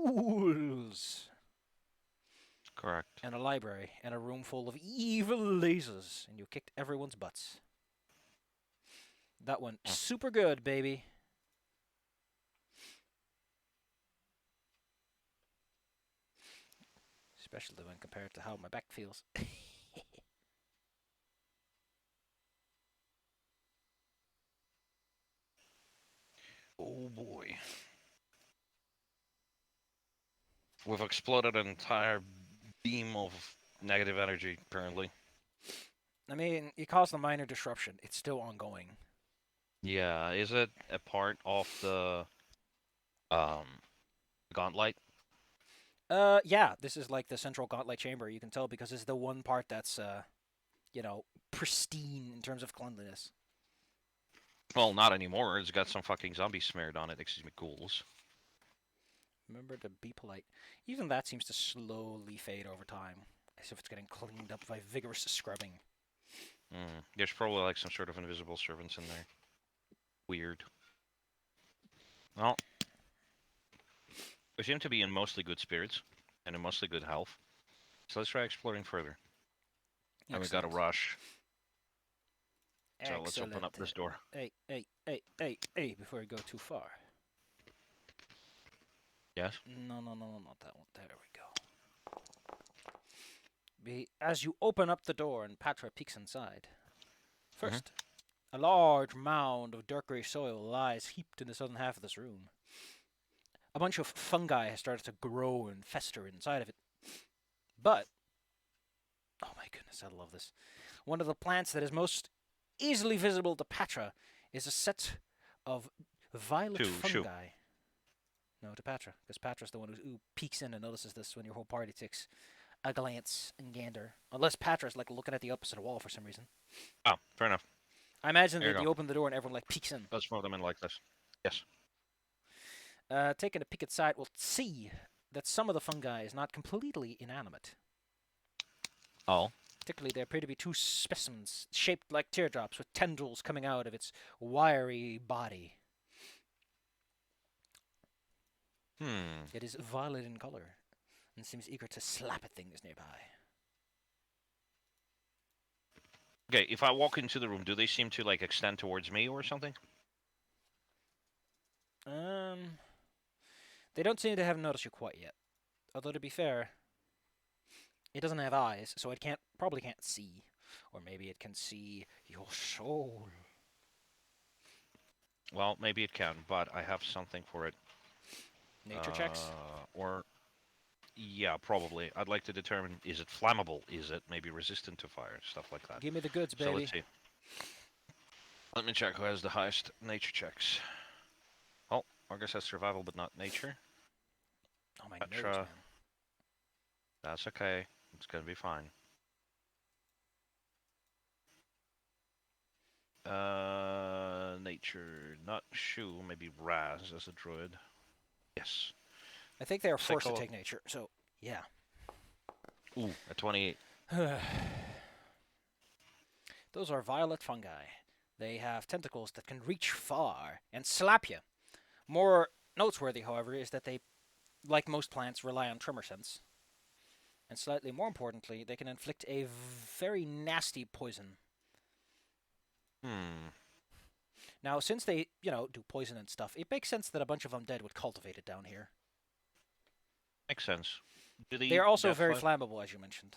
ghouls. Correct. And a library, and a room full of evil lasers, and you kicked everyone's butts. That went super good, baby. Especially when compared to how my back feels. Oh boy. We've exploded an entire beam of negative energy, apparently. I mean, you caused a minor disruption. It's still ongoing. Yeah, is it a part of the um gauntlet? Yeah, this is like the central gauntlet chamber. You can tell because it's the one part that's, you know, pristine in terms of cleanliness. Well, not anymore. It's got some fucking zombies smeared on it. Excuse me, ghouls. Remember to be polite. Even that seems to slowly fade over time, as if it's getting cleaned up by vigorous scrubbing. There's probably like some sort of invisible servants in there. Weird. Well, we seem to be in mostly good spirits and in mostly good health. So let's try exploring further. And we got a Excellent. rush. So let's Excellent. open up this door. Hey, before you go too far. Yes? No, not that one. There we go. As you open up the door and Patra peeks inside, first, a large mound of dark grey soil lies heaped in the southern half of this room. A bunch of fungi has started to grow and fester inside of it. But, oh my goodness, I love this. One of the plants that is most easily visible to Patra is a set of violet fungi. No, to Patra, because Patra's the one who peeks in and notices this when your whole party takes a glance and gander. Unless Patra's like looking at the opposite wall for some reason. Oh, fair enough. I imagine that you open the door and everyone like peeks in. Let's move them in like this. Yes. Taking a peek inside, we'll see that some of the fungi is not completely inanimate. Oh. Particularly, there appear to be two specimens shaped like teardrops with tendrils coming out of its wiry body. It is violet in color and seems eager to slap at things nearby. Okay, if I walk into the room, do they seem to like extend towards me or something? They don't seem to have noticed you quite yet. Although to be fair, it doesn't have eyes, so it probably can't see. Or maybe it can see your soul. Well, maybe it can, but I have something for it. Nature checks? Or, yeah, probably. I'd like to determine, is it flammable? Is it maybe resistant to fire? Stuff like that. Give me the goods, baby. So let's see. Let me check who has the highest nature checks. Oh, Marcus has survival, but not nature. Oh, my nose, man. That's okay. It's gonna be fine. Nature, not Shu, maybe Raz as a druid. Yes. I think they are forced to take nature, so yeah. Ooh, a 28. Those are violet fungi. They have tentacles that can reach far and slap you. More noteworthy, however, is that they, like most plants, rely on tremor sense. And slightly more importantly, they can inflict a very nasty poison. Now, since they, do poison and stuff, it makes sense that a bunch of undead would cultivate it down here. Makes sense. They are also very flammable, as you mentioned.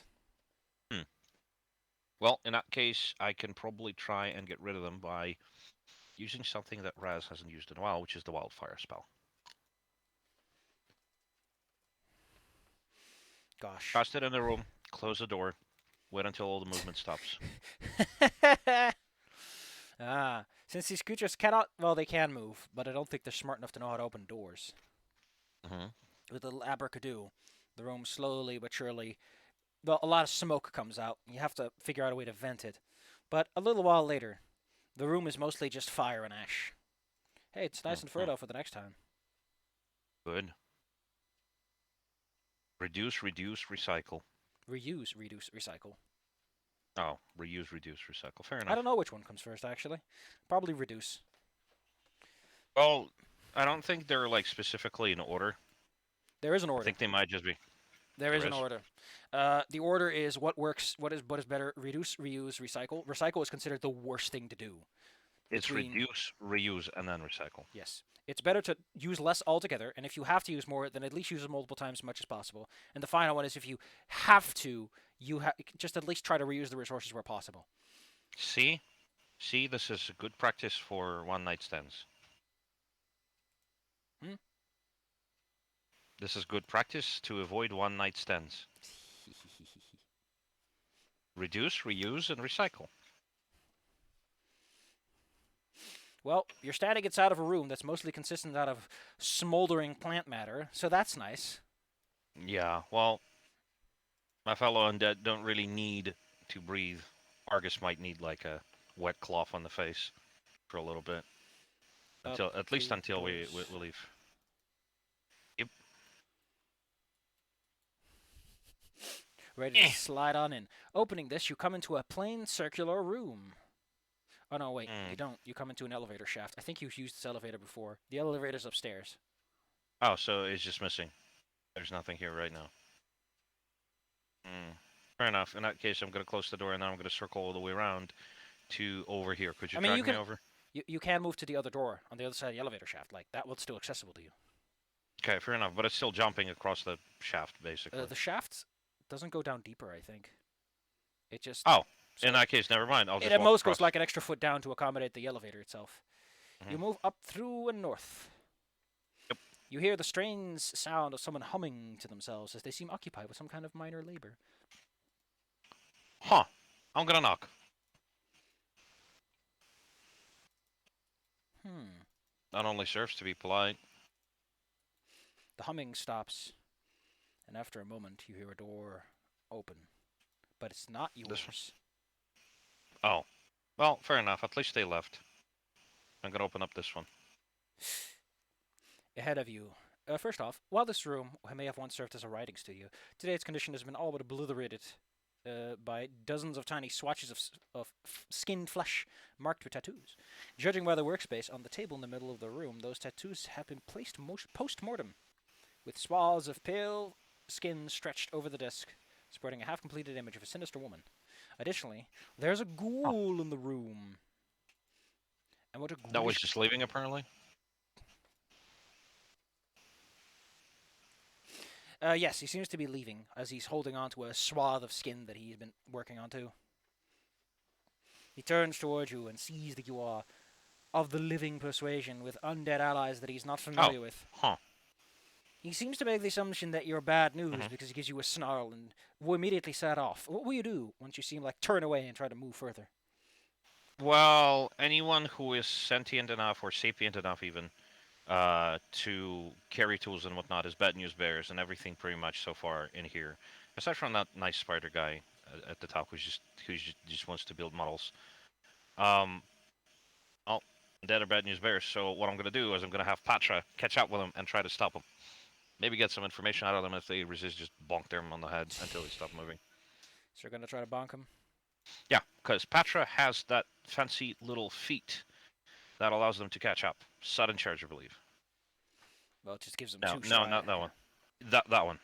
Well, in that case, I can probably try and get rid of them by using something that Raz hasn't used in a while, which is the Wildfire Spell. Gosh. Cast it in the room, close the door, wait until all the movement stops. Since these creatures cannot, well, they can move, but I don't think they're smart enough to know how to open doors. With a little abracadoo, the room slowly but surely, well, a lot of smoke comes out. You have to figure out a way to vent it. But a little while later, the room is mostly just fire and ash. Hey, it's nice and fertile for the next time. Good. Reduce, recycle. Reuse, reduce, recycle. Oh, reuse, reduce, recycle. Fair enough. I don't know which one comes first, actually. Probably reduce. Well, I don't think they're, like, specifically in order. There is an I order. think they might just be. There is There an is. order. The order is what works. What is better? Reduce, reuse, recycle. Recycle is considered the worst thing to do. It's Between reduce, reuse, and then recycle. Yes, it's better to use less altogether, and if you have to use more, then at least use it multiple times as much as possible. And the final one is if you have to, just at least try to reuse the resources where possible. See? See, this is a good practice for one night stands. Hmm? This is good practice to avoid one night stands. Reduce, reuse, and recycle. Well, your static gets out of a room that's mostly consistent out of smoldering plant matter, so that's nice. Yeah, well, my fellow undead don't really need to breathe. Argus might need like a wet cloth on the face for a little bit. Up At least the until we doors. leave. Yep. Ready to slide on in. Opening this, you come into a plain circular room. Oh no, wait, you don't. You come into an elevator shaft. I think you've used this elevator before. The elevator's upstairs. Oh, so it's just missing. There's nothing here right now. Fair enough. In that case, I'm going to close the door and then I'm going to circle all the way around to over here. Could you I mean, you drag me can over? you can move to the other door on the other side of the elevator shaft. Like that, was still accessible to you. Okay, fair enough. But it's still jumping across the shaft, basically. The shaft doesn't go down deeper. I think it just Oh, so in that case, never mind. I'll it just at walk most across. goes like an extra foot down to accommodate the elevator itself. You move up through and north. Yep. You hear the strange sound of someone humming to themselves as they seem occupied with some kind of minor labor. Huh. I'm going to knock. That only serves to be polite. The humming stops, and after a moment, you hear a door open, but it's not yours. Oh. Well, fair enough. At least they left. I'm going to open up this one. Ahead of you. First off, while this room may have once served as a writing studio, today its condition has been all but obliterated by dozens of tiny swatches of skinned flesh marked with tattoos. Judging by the workspace on the table in the middle of the room, those tattoos have been placed post-mortem, with swaths of pale skin stretched over the disc, sporting a half-completed image of a sinister woman. Additionally, there's a ghoul in the room. And what a ghoulish... That was just leaving, apparently? Yes, he seems to be leaving as he's holding on to a swath of skin that he's been working on too. He turns towards you and sees that you are of the living persuasion with undead allies that he's not familiar with. Huh. He seems to make the assumption that you're bad news because he gives you a snarl and will immediately set off. What will you do once you see him turn away and try to move further? Well, anyone who is sentient enough or sapient enough even to carry tools and whatnot is bad news bears and everything pretty much so far in here. Aside from that nice spider guy at the top who just wants to build models. Oh, dead or bad news bears. So what I'm gonna do is I'm gonna have Patra catch up with them and try to stop them. Maybe get some information out of them. If they resist, just bonk them on the head until they stop moving. So you're gonna try to bonk him? Yeah, because Patra has that fancy little feat that allows them to catch up. Sudden charge, I believe. Well, it just gives them No, two no, shy. not that one. That one.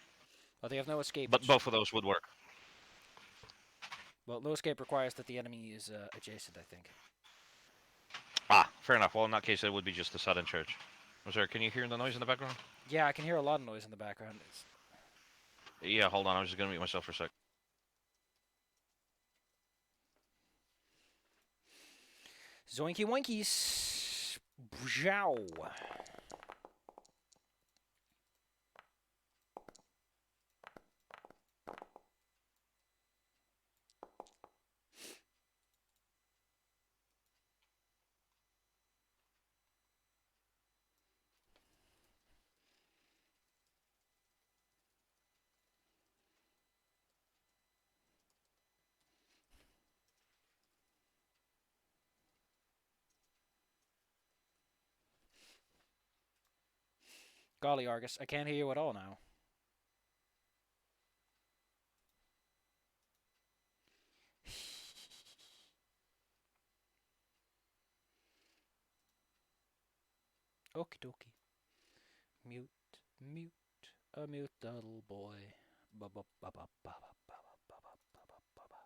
Well, they have no escape. But both of those would work. Well, no escape requires that the enemy is adjacent, I think. Ah, fair enough. Well, in that case, it would be just a sudden charge. I'm sorry, can you hear the noise in the background? Yeah, I can hear a lot of noise in the background. Yeah, hold on. I was just going to mute myself for a sec. Zoinky woinkies. Bjow. Golly, Argus, I can't hear you at all now. Okie dokie. Mute, mute, a mute little boy. Ba ba ba ba ba ba ba ba ba ba ba ba.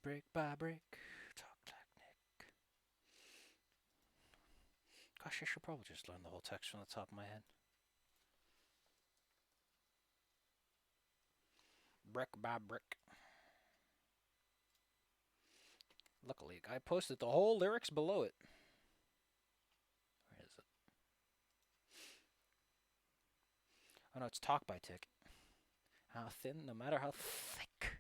Brick by brick, talk like Nick. Gosh, I should probably just learn the whole text from the top of my head. Brick by brick. Luckily, I posted the whole lyrics below it. Where is it? Oh no, it's Talk by Tick. How thin, no matter how thick.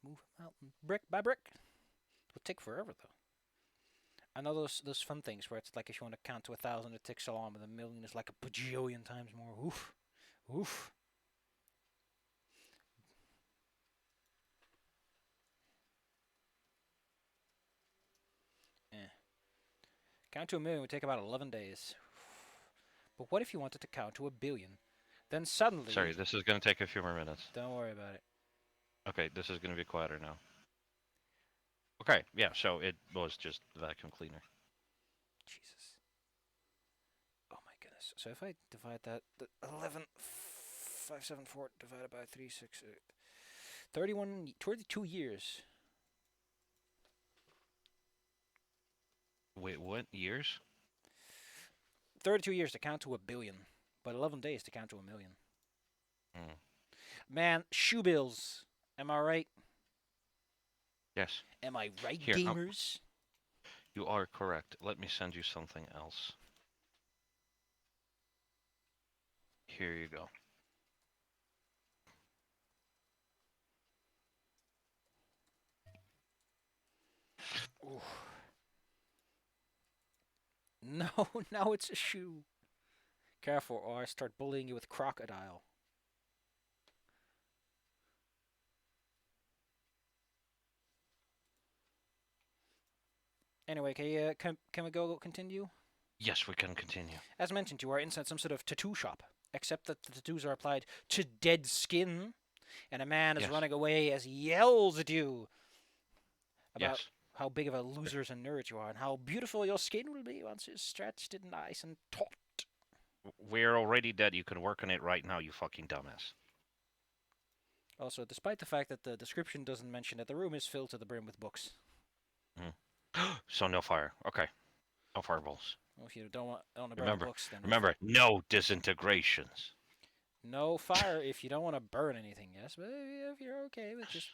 Move a mountain brick by brick. It'll take forever though. I know those fun things where it's like if you want to count to 1,000, it takes so long, but 1,000,000 is like a bajillion times more. Oof, oof. Eh. Count to 1,000,000 would take about 11 days. But what if you wanted to count to 1,000,000,000? Then suddenly. Sorry, this is going to take a few more minutes. Don't worry about it. Okay, this is going to be quieter now. Okay, yeah, so it was just the vacuum cleaner. Jesus. Oh my goodness. So if I divide that, 11,574 divided by 368, 31, 22 years. Wait, what? Years? 32 years to count to 1,000,000,000, but 11 days to count to 1,000,000. Mm. Man, shoe bills. Am I right? Yes. Am I right, Here, gamers? you are correct. Let me send you something else. Here you go. Ooh. No, now it's a shoe. Careful, or I start bullying you with crocodile. Anyway, can we go continue? Yes, we can continue. As mentioned, you are inside some sort of tattoo shop, except that the tattoos are applied to dead skin, and a man is Yes. running away as he yells at you about Yes. how big of a losers and nerds you are, and how beautiful your skin will be once it's stretched and nice and taut. We're already dead. You can work on it right now, you fucking dumbass. Also, despite the fact that the description doesn't mention it, the room is filled to the brim with books. So no fire. Okay. No fireballs. Well, if you don't want to burn the books, then Remember, no disintegrations. no fire if you don't want to burn anything. Yes, but if you're okay with just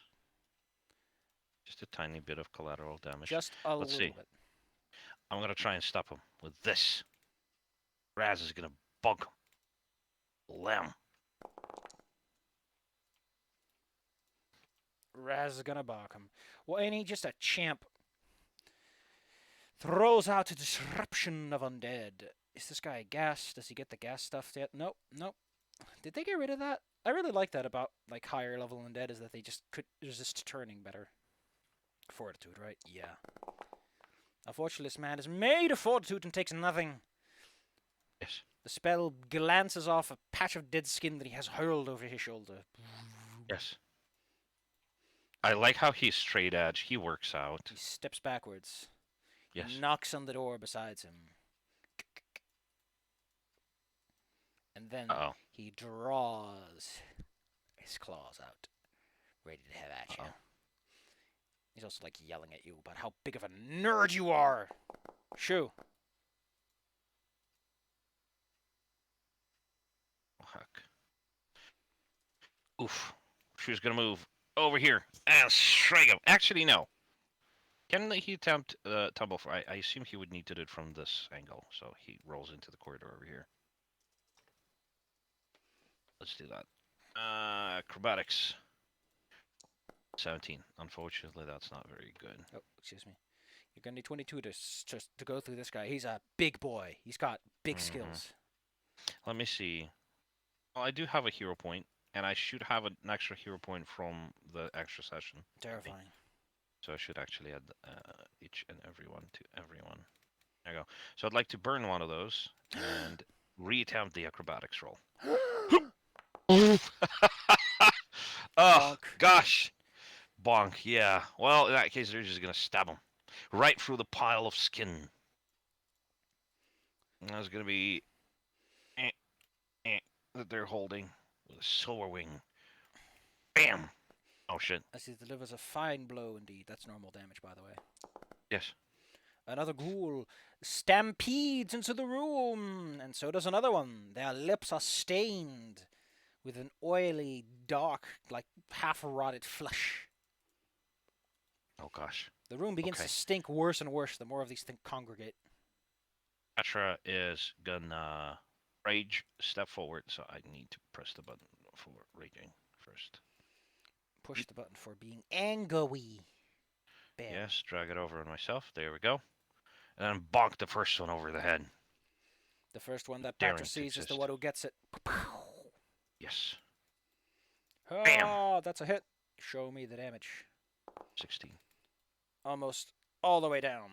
a tiny bit of collateral damage. just a Let's little see. bit. I'm gonna try and stop him with this. Raz is gonna bug him. Lamb. Raz is gonna bark him. Well, ain't he just a champ? Throws out a disruption of undead. Is this guy a gas? Does he get the gas stuff yet? Nope, nope. Did they get rid of that? I really like that about like higher level undead is that they just could resist turning better. Fortitude, right? Yeah. Unfortunately, this man is made of fortitude and takes nothing. Yes. The spell glances off a patch of dead skin that he has hurled over his shoulder. Yes. I like how he's straight edge. He works out. He steps backwards. Yes. He knocks on the door beside him. And then he draws his claws out, ready to have at you. He's also like yelling at you about how big of a nerd you are. Shoo. Oh, heck. Oof. She's gonna move over here and strike him. Actually, no. Can he attempt tumble? I assume he would need to do it from this angle, so he rolls into the corridor over here. let's do that. Acrobatics. 17. Unfortunately, that's not very good. Oh, excuse me. You're gonna need 22 to go through this guy. He's a big boy. He's got big skills. Let me see. Well, I do have a hero point, and I should have an extra hero point from the extra session. Terrifying. So I should actually add each and every one to everyone. There you go. So I'd like to burn one of those and reattempt the acrobatics roll. Oh, Bonk. gosh. Bonk, yeah. Well, in that case, they're just going to stab him. Right through the pile of skin. And that's going to be that they're holding with a silver wing. Bam! Oh, shit. As he delivers a fine blow indeed. That's normal damage, by the way. Yes. Another ghoul stampedes into the room, and so does another one. Their lips are stained with an oily, dark, like half-rotted flesh. Oh, gosh. The room begins to stink worse and worse the more of these things congregate. Petra is gonna rage step forward, so I need to press the button for raging first. Push the button for being angry. Bam. Yes, drag it over on myself. There we go. And then bonk the first one over the head. The first one that Daring Patra to sees is the exist. one who gets it. Yes. Oh, Bam! that's a hit. Show me the damage. 16. Almost all the way down.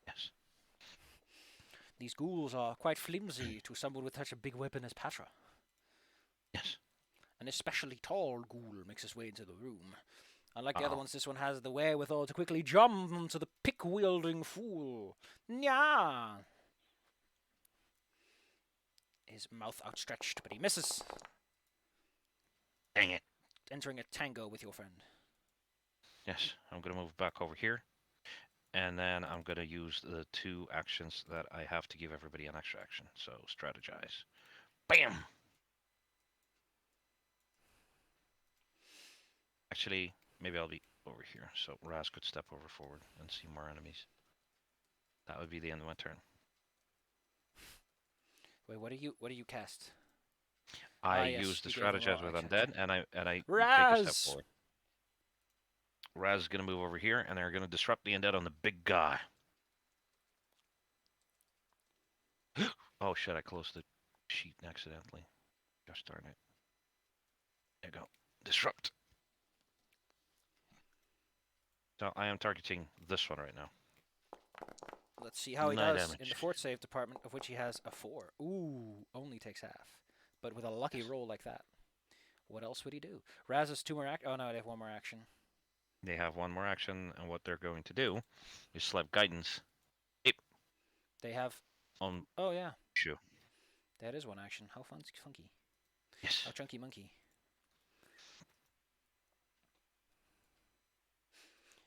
Yes. These ghouls are quite flimsy to someone with such a big weapon as Patra. Yes. An especially tall ghoul makes his way into the room. Unlike the other ones, this one has the wherewithal to quickly jump onto the pick-wielding fool. Nya! His mouth outstretched, but he misses. Dang it. Entering a tango with your friend. Yes, I'm going to move back over here. And then I'm going to use the 2 actions that I have to give everybody an extra action. So, strategize. Bam! Actually, maybe I'll be over here. So, Raz could step over forward and see more enemies. That would be the end of my turn. Wait, what do you cast? I yes, use the you gave him strategize raw with action. undead, and I take a Raz! step forward. Raz is going to move over here, and they're going to disrupt the undead on the big guy. Oh shit, I closed the sheet accidentally. Gosh darn it. There you go. Disrupt. So I am targeting this one right now. Let's see how he 9 does damage. in the fort save department, of which he has a 4. Ooh, only takes half. But with a lucky roll like that. What else would he do? Raz has 2 more action. Oh no, they have 1 more action. They have 1 more action, and what they're going to do is slap guidance. They have... On oh yeah. Shu. That is 1 action. How funky. Yes. How chunky monkey.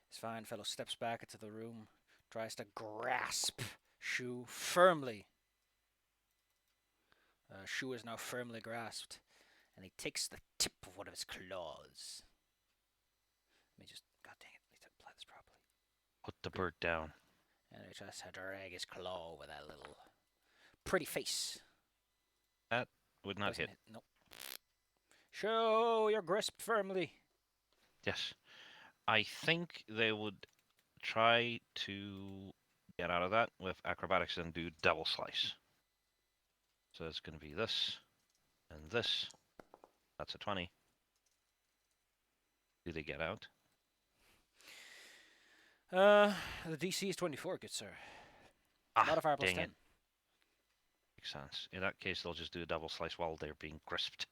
His fine fellow steps back into the room, tries to grasp Shu firmly. Shu is now firmly grasped, and he takes the tip of one of his claws. Let me just, god dang it, need to apply this properly. Put the bird down. And he tries to drag his claw over that little pretty face. That would not hit. Nope. Shu, you're grasped firmly. Yes. I think they would try to get out of that with acrobatics and do double slice. So it's going to be this and this. That's a 20. Do they get out? The DC is 24, good sir. Modifier plus dang 10. it. Makes sense. In that case, they'll just do a double slice while they're being crisped.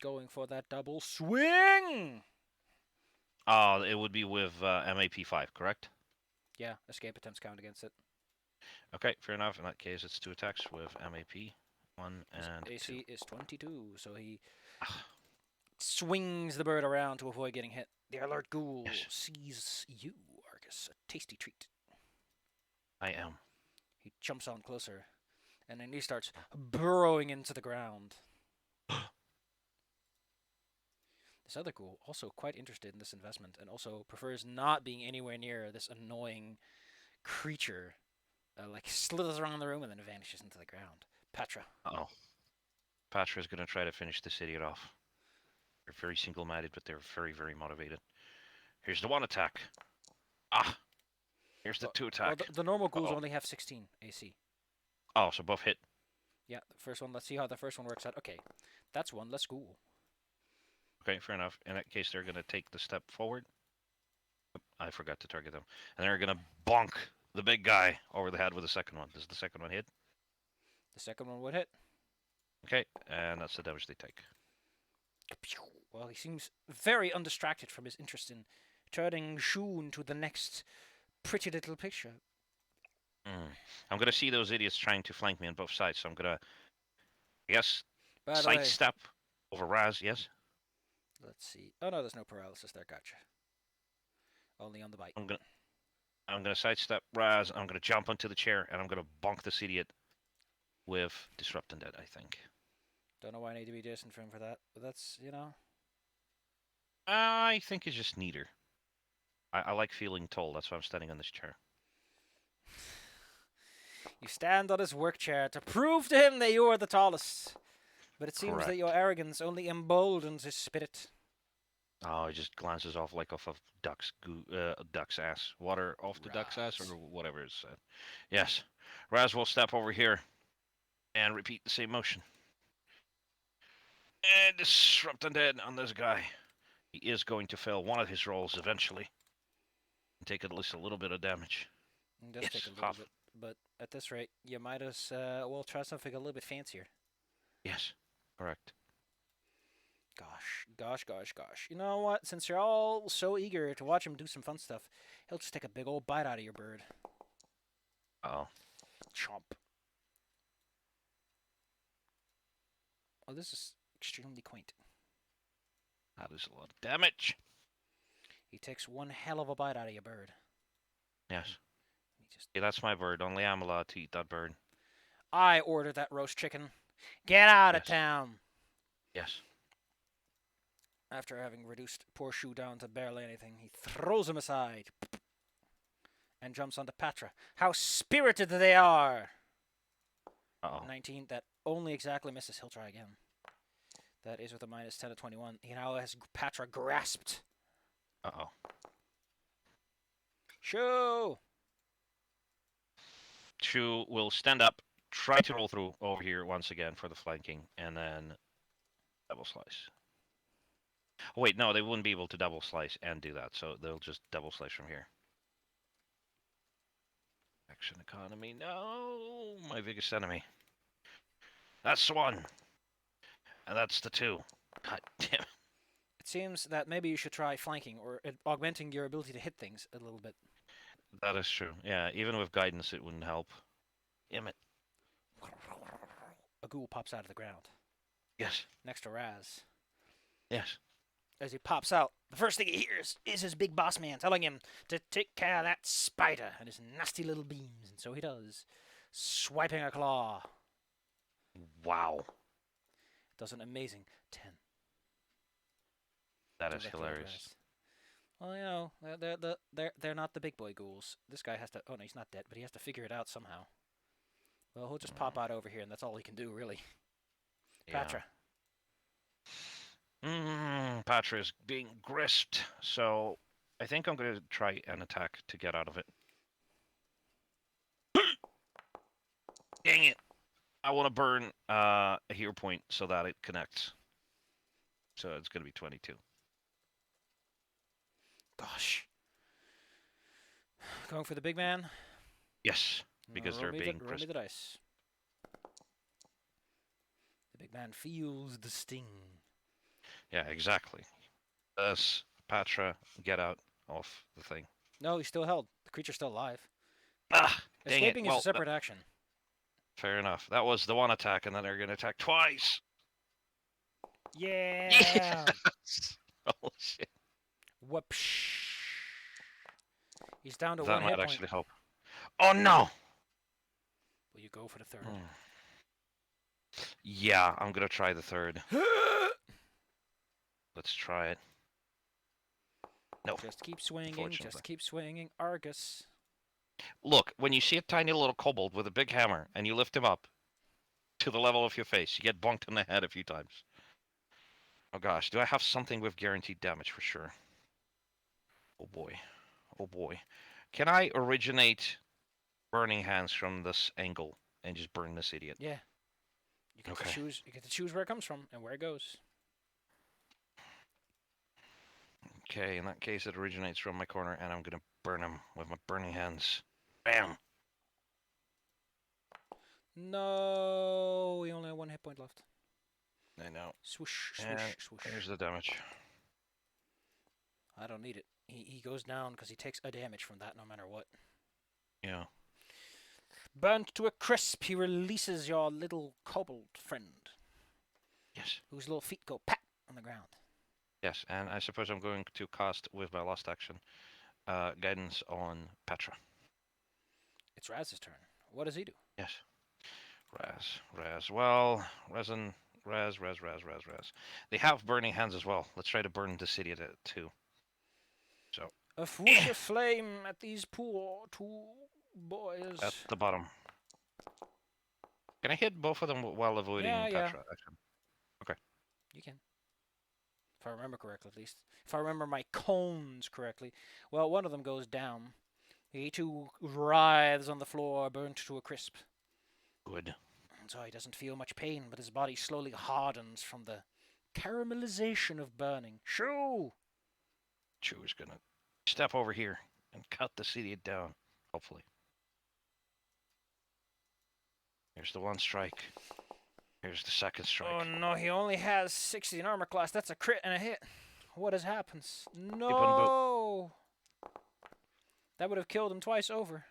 Going for that double swing! Oh, it would be with MAP 5, correct? Yeah, escape attempts count against it. Okay, fair enough. In that case, it's 2 attacks with MAP 1 and His AC 2. is 22, so he swings the bird around to avoid getting hit. The alert ghoul sees you, Argus, a tasty treat. I am. He jumps on closer, and then he starts burrowing into the ground. This other ghoul, also quite interested in this investment, and also prefers not being anywhere near this annoying creature, like slithers around the room and then vanishes into the ground. Petra. Uh-oh. Patra is going to try to finish this idiot off. They're very single-minded, but they're very, very motivated. Here's the one attack. Ah! Here's the two Well, attack. the normal ghouls Uh-oh. only have 16 AC. Oh, so both hit. Yeah, the first one. Let's see how the first one works out. Okay, that's one less ghoul. Okay, fair enough. In that case, they're going to take the step forward. I forgot to target them. And they're going to bonk the big guy over the head with the second one. Does the second one hit? The second one would hit. Okay, and that's the damage they take. Well, he seems very undistracted from his interest in turning Shu into the next pretty little picture. I'm going to see those idiots trying to flank me on both sides, so I'm going to, I guess, By the way, sidestep over Raz, yes? let's see. Oh no, there's no paralysis there. Gotcha. Only on the bite. I'm gonna sidestep Raz, I'm gonna jump onto the chair, and I'm gonna bonk this idiot with Disrupt Undead, I think. Don't know why I need to be distant from him for that, but that's, you know. I think it's just neater. I like feeling tall, that's why I'm standing on this chair. You stand on his work chair to prove to him that you are the tallest. But it seems Correct. that your arrogance only emboldens his spirit. Oh, it just glances off like off of duck's ass. Water off the duck's ass, or whatever it's said. Yes. Raz will step over here and repeat the same motion. And Disrupt Undead on this guy. He is going to fail one of his rolls eventually. And take at least a little bit of damage. It does Yes, take a little half. bit, but at this rate, you might as well try something a little bit fancier. Yes, correct. Gosh. You know what? Since you're all so eager to watch him do some fun stuff, he'll just take a big old bite out of your bird. Oh. Chomp. Oh, this is extremely quaint. That is a lot of damage. He takes one hell of a bite out of your bird. Yes. He just... Yeah, that's my bird. Only I'm allowed to eat that bird. I ordered that roast chicken. Get out of town. Yes. After having reduced poor Shu down to barely anything, he throws him aside and jumps onto Patra. How spirited they are! Uh-oh. 19, that only exactly misses. He'll try again. That is with a minus 10 to 21. He now has Patra grasped. Uh-oh. Shu! Shu will stand up, try to roll through over here once again for the flanking, and then double slice. Oh, wait, no, they wouldn't be able to double slice and do that, so they'll just double slice from here. Action economy, no, my biggest enemy. That's the one. And that's the two. God damn. It seems that maybe you should try flanking or augmenting your ability to hit things a little bit. That is true. Yeah, even with guidance, it wouldn't help. Damn it. A ghoul pops out of the ground. Yes. Next to Raz. Yes. As he pops out, the first thing he hears is his big boss man telling him to take care of that spider and his nasty little beams. And so he does, swiping a claw. Wow. Does an amazing 10. That is hilarious. Well, you know, they're not the big boy ghouls. This guy has to... Oh, no, he's not dead, but he has to figure it out somehow. Well, he'll just pop out over here, and that's all he can do, really. Yeah. Patra. Patra is being grisped, so I think I'm going to try an attack to get out of it. Dang it! I want to burn a hero point so that it connects. So it's going to be 22. Gosh. Going for the big man? Yes, because they're being roll me the dice. The big man feels the sting. Yeah, exactly. Does Patra get out of the thing? No, he's still held. The creature's still alive. Ah, dang Escaping it. is a separate action. Fair enough. That was the one attack, and then they're going to attack twice. Yeah! Yes! Oh, shit. Whoopsh. He's down to That one hit might point. actually help. Oh, no! Will you go for the third? Yeah, I'm going to try the third. Let's try it. No. Just keep swinging, just keep swinging. Argus. Look, when you see a tiny little kobold with a big hammer and you lift him up to the level of your face. You get bonked in the head a few times. Oh gosh, do I have something with guaranteed damage for sure? Oh boy. Oh boy. Can I originate burning hands from this angle and just burn this idiot? Yeah. You get to Okay. choose. You get to choose where it comes from and where it goes. Okay, in that case, it originates from my corner, and I'm gonna burn him with my burning hands. Bam! No, we only have 1 hit point left. I know. Swoosh, And swoosh, swoosh. here's the damage. I don't need it. He goes down because he takes a damage from that no matter what. Yeah. Burnt to a crisp, he releases your little kobold friend, Yes. whose little feet go pat on the ground. Yes, and I suppose I'm going to cast with my last action guidance on Petra. It's Raz's turn. What does he do? Yes. Raz. Well, resin, Raz. They have burning hands as well. Let's try to burn the city too. So. A whoosh of flame at these poor 2 boys. At the bottom. Can I hit both of them while avoiding Petra? Action? Okay. You can. If I remember correctly, at least. If I remember my cones correctly. Well, one of them goes down. He too writhes on the floor, burnt to a crisp. Good. And so he doesn't feel much pain, but his body slowly hardens from the caramelization of burning. Shoo! Chew is gonna step over here and cut the city down, hopefully. Here's the 1 strike. Here's the 2nd strike. Oh no, he only has 60 in armor class. That's a crit and a hit. What has happened? No! That would have killed him twice over.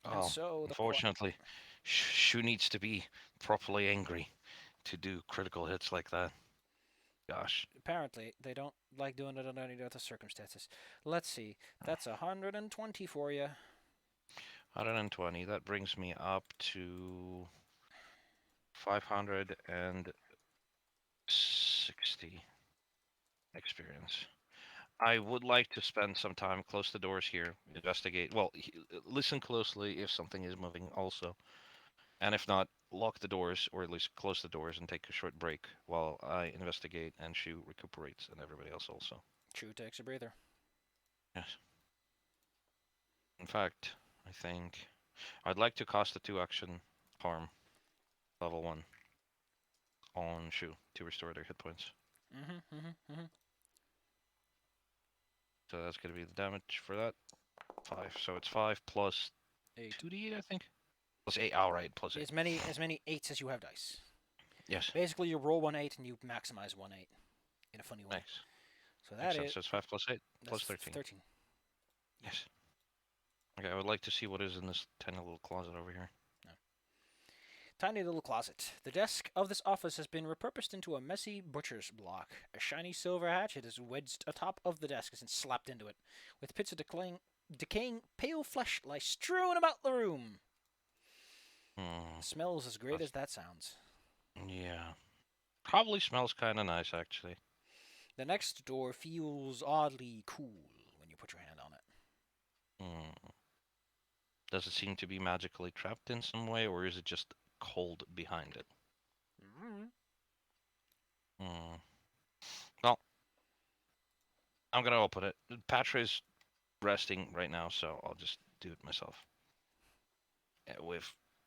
Oh, and so unfortunately, Shu needs to be properly angry to do critical hits like that. Gosh. Apparently, they don't like doing it under any other circumstances. Let's see. That's 120 for you. 120. That brings me up to 560 experience. I would like to spend some time close the doors here, investigate. Well, listen closely if something is moving also. And if not, lock the doors, or at least close the doors and take a short break while I investigate and Shu recuperates and everybody else also. Shu takes a breather. Yes. In fact, I think I'd like to cast a 2-action harm, level 1, on Shu to restore their hit points. So that's going to be the damage for that. 5. So it's 5 plus 8. 2d8, I think. Plus 8. All right, plus 8. As many 8s as you have dice. Yes. Basically, you roll 1 8 and you maximize 1 8 in a funny way. Nice. So that is. So it's 5 plus 8 plus 13. 13. Yes. Okay, I would like to see what is in this tiny little closet over here. No. Tiny little closet. The desk of this office has been repurposed into a messy butcher's block. A shiny silver hatchet is wedged atop of the desk and slapped into it, with bits of decaying pale flesh lie strewn about the room. Smells as great as that sounds. Yeah. Probably smells kind of nice, actually. The next door feels oddly cool when you put your hand on it. Does it seem to be magically trapped in some way, or is it just cold behind it? Well, I'm going to open it. Patra is resting right now, so I'll just do it myself.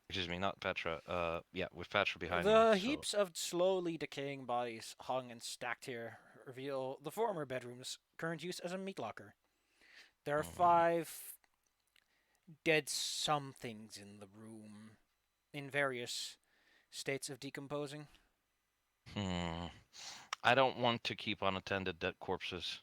Excuse me, not Petra. With Petra behind me. The heaps of slowly decaying bodies hung and stacked here reveal the former bedroom's current use as a meat locker. There are 5 dead somethings in the room, in various states of decomposing. I don't want to keep unattended dead corpses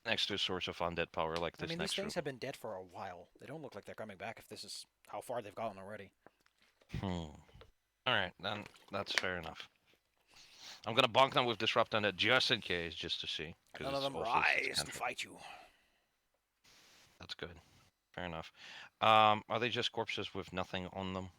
next to a source of undead power like this. I mean, these things have been dead for a while. They don't look like they're coming back if this is how far they've gotten already. Alright, then that's fair enough. I'm gonna bonk them with Disrupt Undead just in case, just to see. None of them rise to fight you. That's good. Fair enough. Are they just corpses with nothing on them?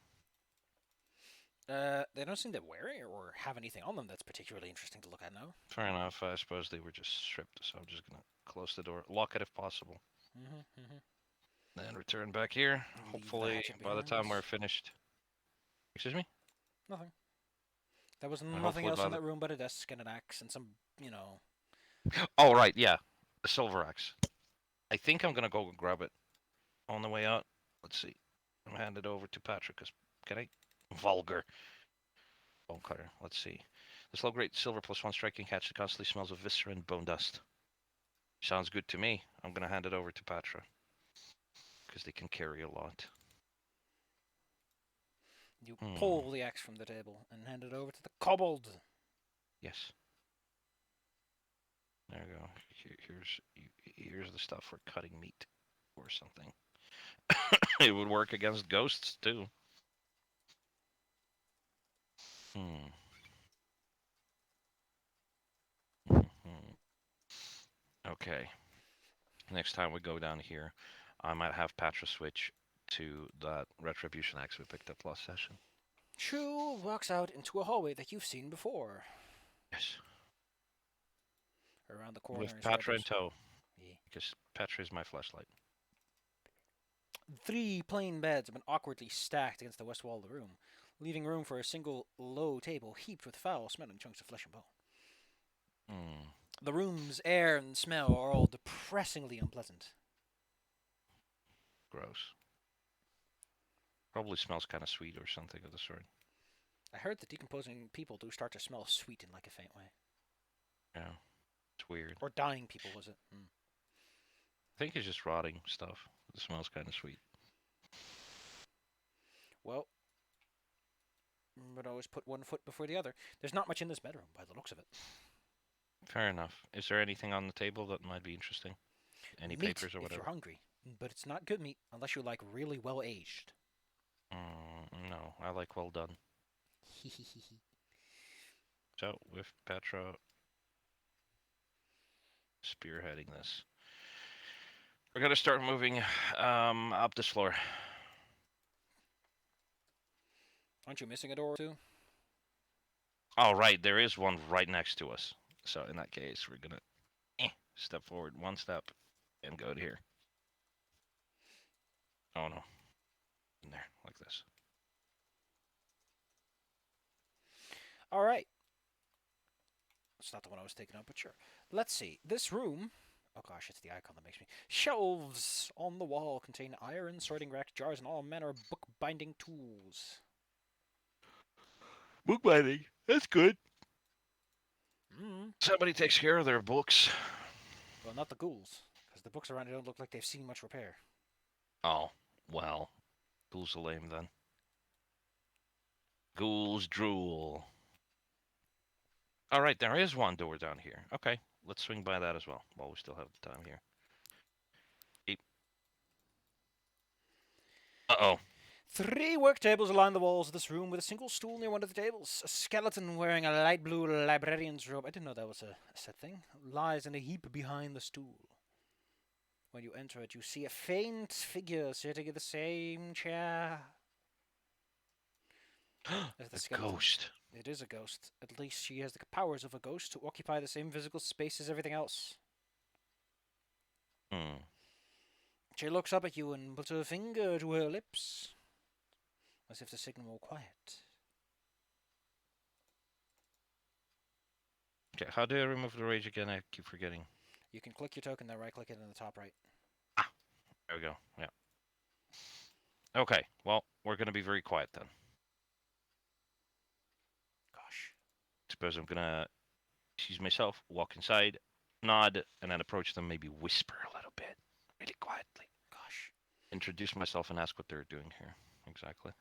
They don't seem to wear it or have anything on them that's particularly interesting to look at now. Fair enough. I suppose they were just stripped, so I'm just gonna close the door. Lock it if possible. Then return back here. And leave the Hopefully, hatchet by the behind time we're us. finished. Excuse me? Nothing. There was nothing Hopefully else by in the. that room but a desk and an axe and some, Oh, right, yeah. The silver axe. I think I'm gonna go grab it on the way out. Let's see. I'm gonna hand it over to Patrick. Can I? Vulgar. Bone cutter. Let's see. This low grade silver +1 striking hatch that constantly smells of viscera and bone dust. Sounds good to me. I'm gonna hand it over to Patra. Because they can carry a lot. You pull the axe from the table and hand it over to the kobold. Yes. There we go. Here's the stuff for cutting meat or something. It would work against ghosts too. Hmm. Okay. Next time we go down here, I might have Patra switch to that retribution axe we picked up last session. Shu walks out into a hallway that you've seen before. Yes. Around the corner With is Patra in Rebels. tow. Yeah. Because Patra is my flashlight. 3 plain beds have been awkwardly stacked against the west wall of the room, leaving room for a single low table heaped with foul-smelling chunks of flesh and bone. The room's air and smell are all depressingly unpleasant. Gross. Probably smells kind of sweet or something of the sort. I heard that decomposing people do start to smell sweet in like a faint way. Yeah. It's weird. Or dying people, was it? I think it's just rotting stuff. It smells kind of sweet. Well, but always put one foot before the other. There's not much in this bedroom, by the looks of it. Fair enough. Is there anything on the table that might be interesting? Any Meat, papers or if whatever? you're hungry. But it's not good meat unless you like really well aged. No, I like well done. So, with Petra spearheading this, we're gonna start moving up this floor. Aren't you missing a door or two? Oh, right, there is one right next to us. So in that case, we're gonna step forward one step and go to here. Oh no, in there, like this. All right. It's not the one I was thinking of, but sure. Let's see. This room. Oh gosh, it's the icon that makes me. Shelves on the wall contain iron, sorting rack, jars, and all manner of book-binding tools. Bookbinding, that's good. Mm. Somebody takes care of their books. Well, not the ghouls, because the books around here don't look like they've seen much repair. Oh, well, ghouls are lame then. Ghouls drool. All right, there is one door down here. Okay, let's swing by that as well while we still have the time here. Uh-oh. 3 work tables line the walls of this room with a single stool near one of the tables. A skeleton wearing a light blue librarian's robe, I didn't know that was a set thing, lies in a heap behind the stool. When you enter it, you see a faint figure sitting in the same chair. As the A skeleton. ghost. It is a ghost. At least she has the powers of a ghost to occupy the same physical space as everything else. She looks up at you and puts her finger to her lips, as if to signal quiet. Okay, how do I remove the rage again? I keep forgetting. You can click your token, then right-click it in the top right. Ah, there we go. Yeah. Okay, well, we're going to be very quiet then. Gosh. Suppose I'm going to excuse myself, walk inside, nod, and then approach them, maybe whisper a little bit, really quietly. Gosh. Introduce myself and ask what they're doing here. Exactly.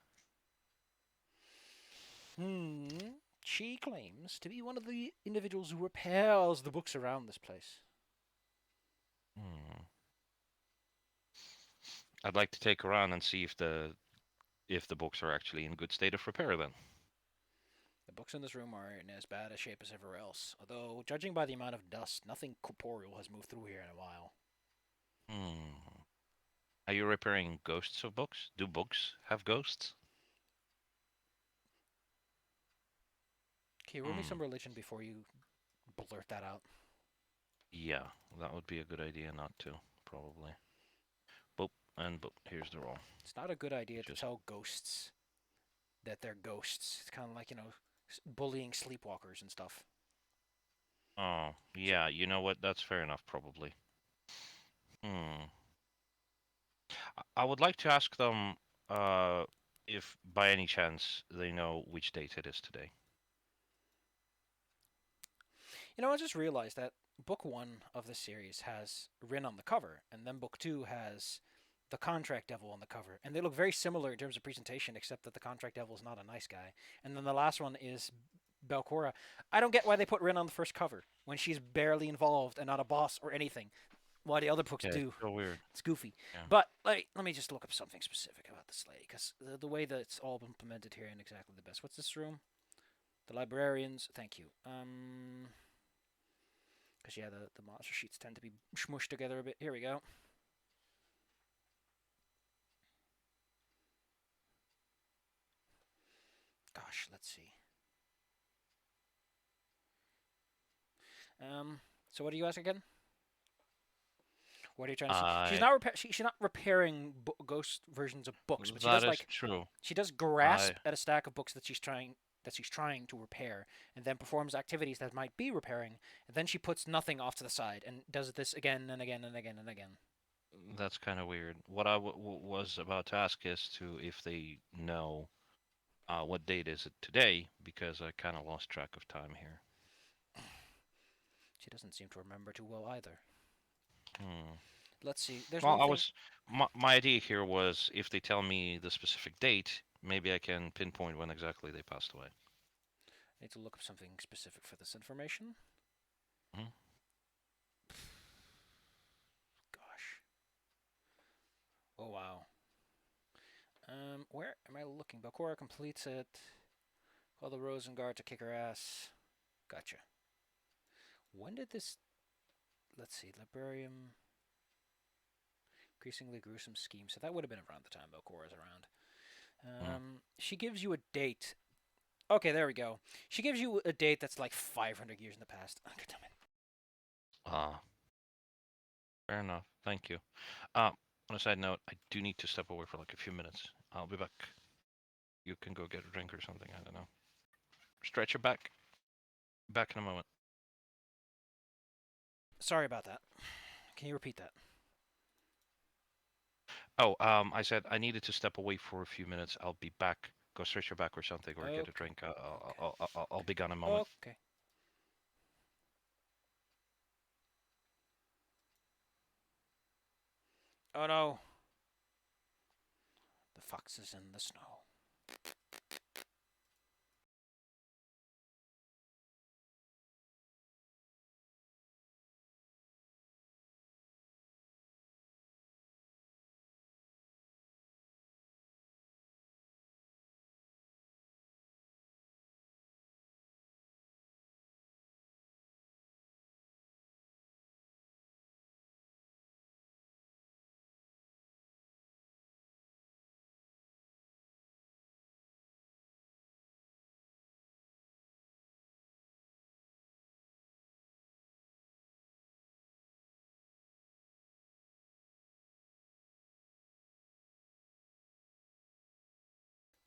She claims to be one of the individuals who repairs the books around this place. I'd like to take her on and see if the books are actually in good state of repair then. The books in this room are in as bad a shape as everywhere else, although, judging by the amount of dust, nothing corporeal has moved through here in a while. Are you repairing ghosts of books? Do books have ghosts? Okay, roll me some religion before you blurt that out. Yeah, that would be a good idea not to, probably. Boop. and here's the roll. It's not a good idea to Just tell ghosts that they're ghosts. It's kind of like, bullying sleepwalkers and stuff. oh So, yeah, you know what? That's fair enough, probably. Hmm. I would like to ask them if by any chance they know which date it is today. I just realized that book 1 of the series has Rin on the cover, and then book 2 has the Contract Devil on the cover. And they look very similar in terms of presentation, except that the Contract Devil is not a nice guy. And then the last one is Belcora. I don't get why they put Rin on the first cover when she's barely involved and not a boss or anything. Why the other books Yeah, it's do. so weird. It's goofy. Yeah. But let me just look up something specific about this lady, because the way that it's all implemented here ain't exactly the best. What's this room? The librarians. Thank you. Because, yeah, the monster sheets tend to be smushed together a bit. Here we go. Gosh, let's see. So what do you ask again? What are you trying to see? She's I not she's not repairing ghost versions of books, but she that does is like true. she does I grasp at a stack of books that she's trying to repair, and then performs activities that might be repairing, and then she puts nothing off to the side and does this again and again and again and again. That's kind of weird. What I was about to ask is to if they know what date is it today, because I kind of lost track of time here. She doesn't seem to remember too well either. Hmm. Let's see. There's Well, one thing. my idea here was if they tell me the specific date, maybe I can pinpoint when exactly they passed away. I need to look up something specific for this information. Hmm? Gosh. Oh wow. Where am I looking? Belcora completes it. Call the Rosengard to kick her ass. Gotcha. When did this? Let's see. Librarium. Increasingly gruesome scheme. So that would have been around the time Belcora's around. Hmm. She gives you a date. Okay, there we go. She gives you a date that's like 500 years in the past. Oh, God damn it. Ah, fair enough. Thank you. On a side note, I do need to step away for like a few minutes. I'll be back. You can go get a drink or something. I don't know. Stretch your back. Back in a moment. Sorry about that. Can you repeat that? Oh, I said I needed to step away for a few minutes. I'll be back. Go stretch your back or something, or get a Okay. drink. Okay. I'll be gone in a moment. Okay. Oh no. The fox is in the snow.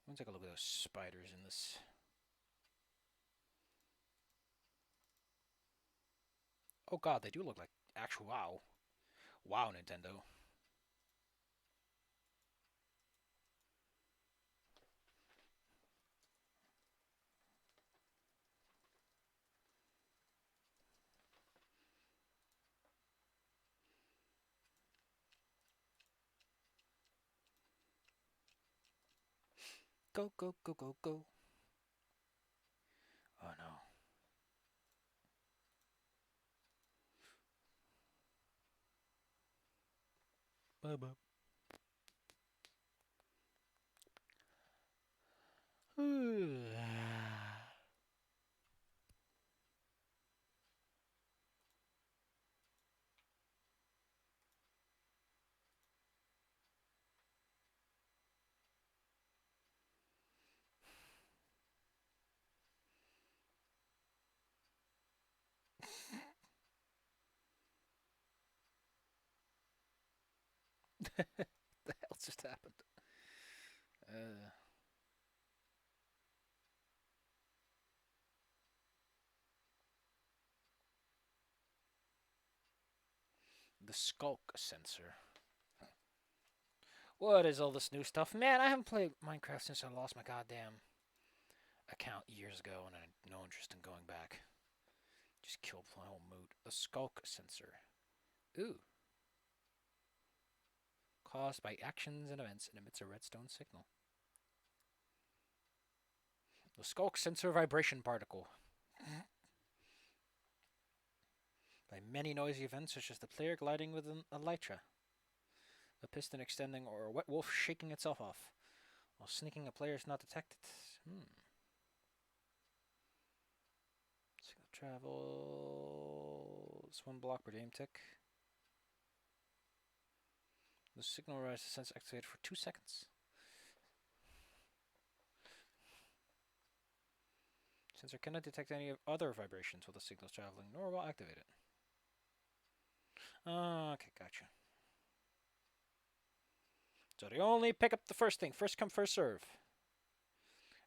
Let's take a look at those spiders in this. Oh god, they do look like actual wow. Wow, Nintendo. Go, go, go, go, go. Oh no. Bye bye. just happened? The Skulk Sensor. What is all this new stuff? Man, I haven't played Minecraft since I lost my goddamn account years ago, and I had no interest in going back. Just killed my whole mood. The Skulk Sensor. Ooh. Caused by actions and events and emits a redstone signal. The Skulk Sensor Vibration Particle. By many noisy events such as the player gliding with an elytra, a piston extending, or a wet wolf shaking itself off, while sneaking a player is not detected. Signal travels 1 block per aim tick. The signal rises sense activated for 2 seconds. Sensor cannot detect any other vibrations while the signal is traveling, nor will activate it. Okay, gotcha. So they only pick up the first thing. First come, first serve.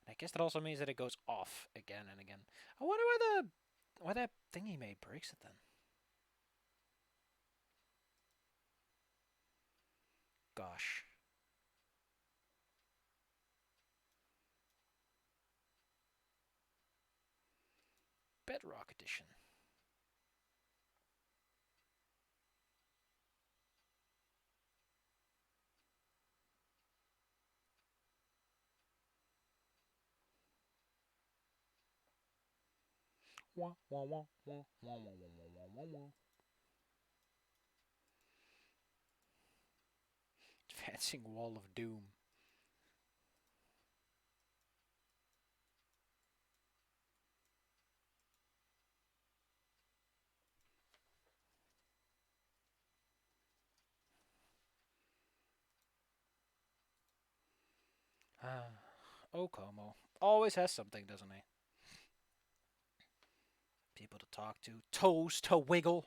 And I guess that also means that it goes off again and again. I wonder why that thing he made breaks it then. Gosh. Bedrock Edition. Wah, wah, wah, wah, wah, wah, wah, wah, wah. Advancing Wall of Doom. Oh, Komo. Always has something, doesn't he? People to talk to. Toes to wiggle.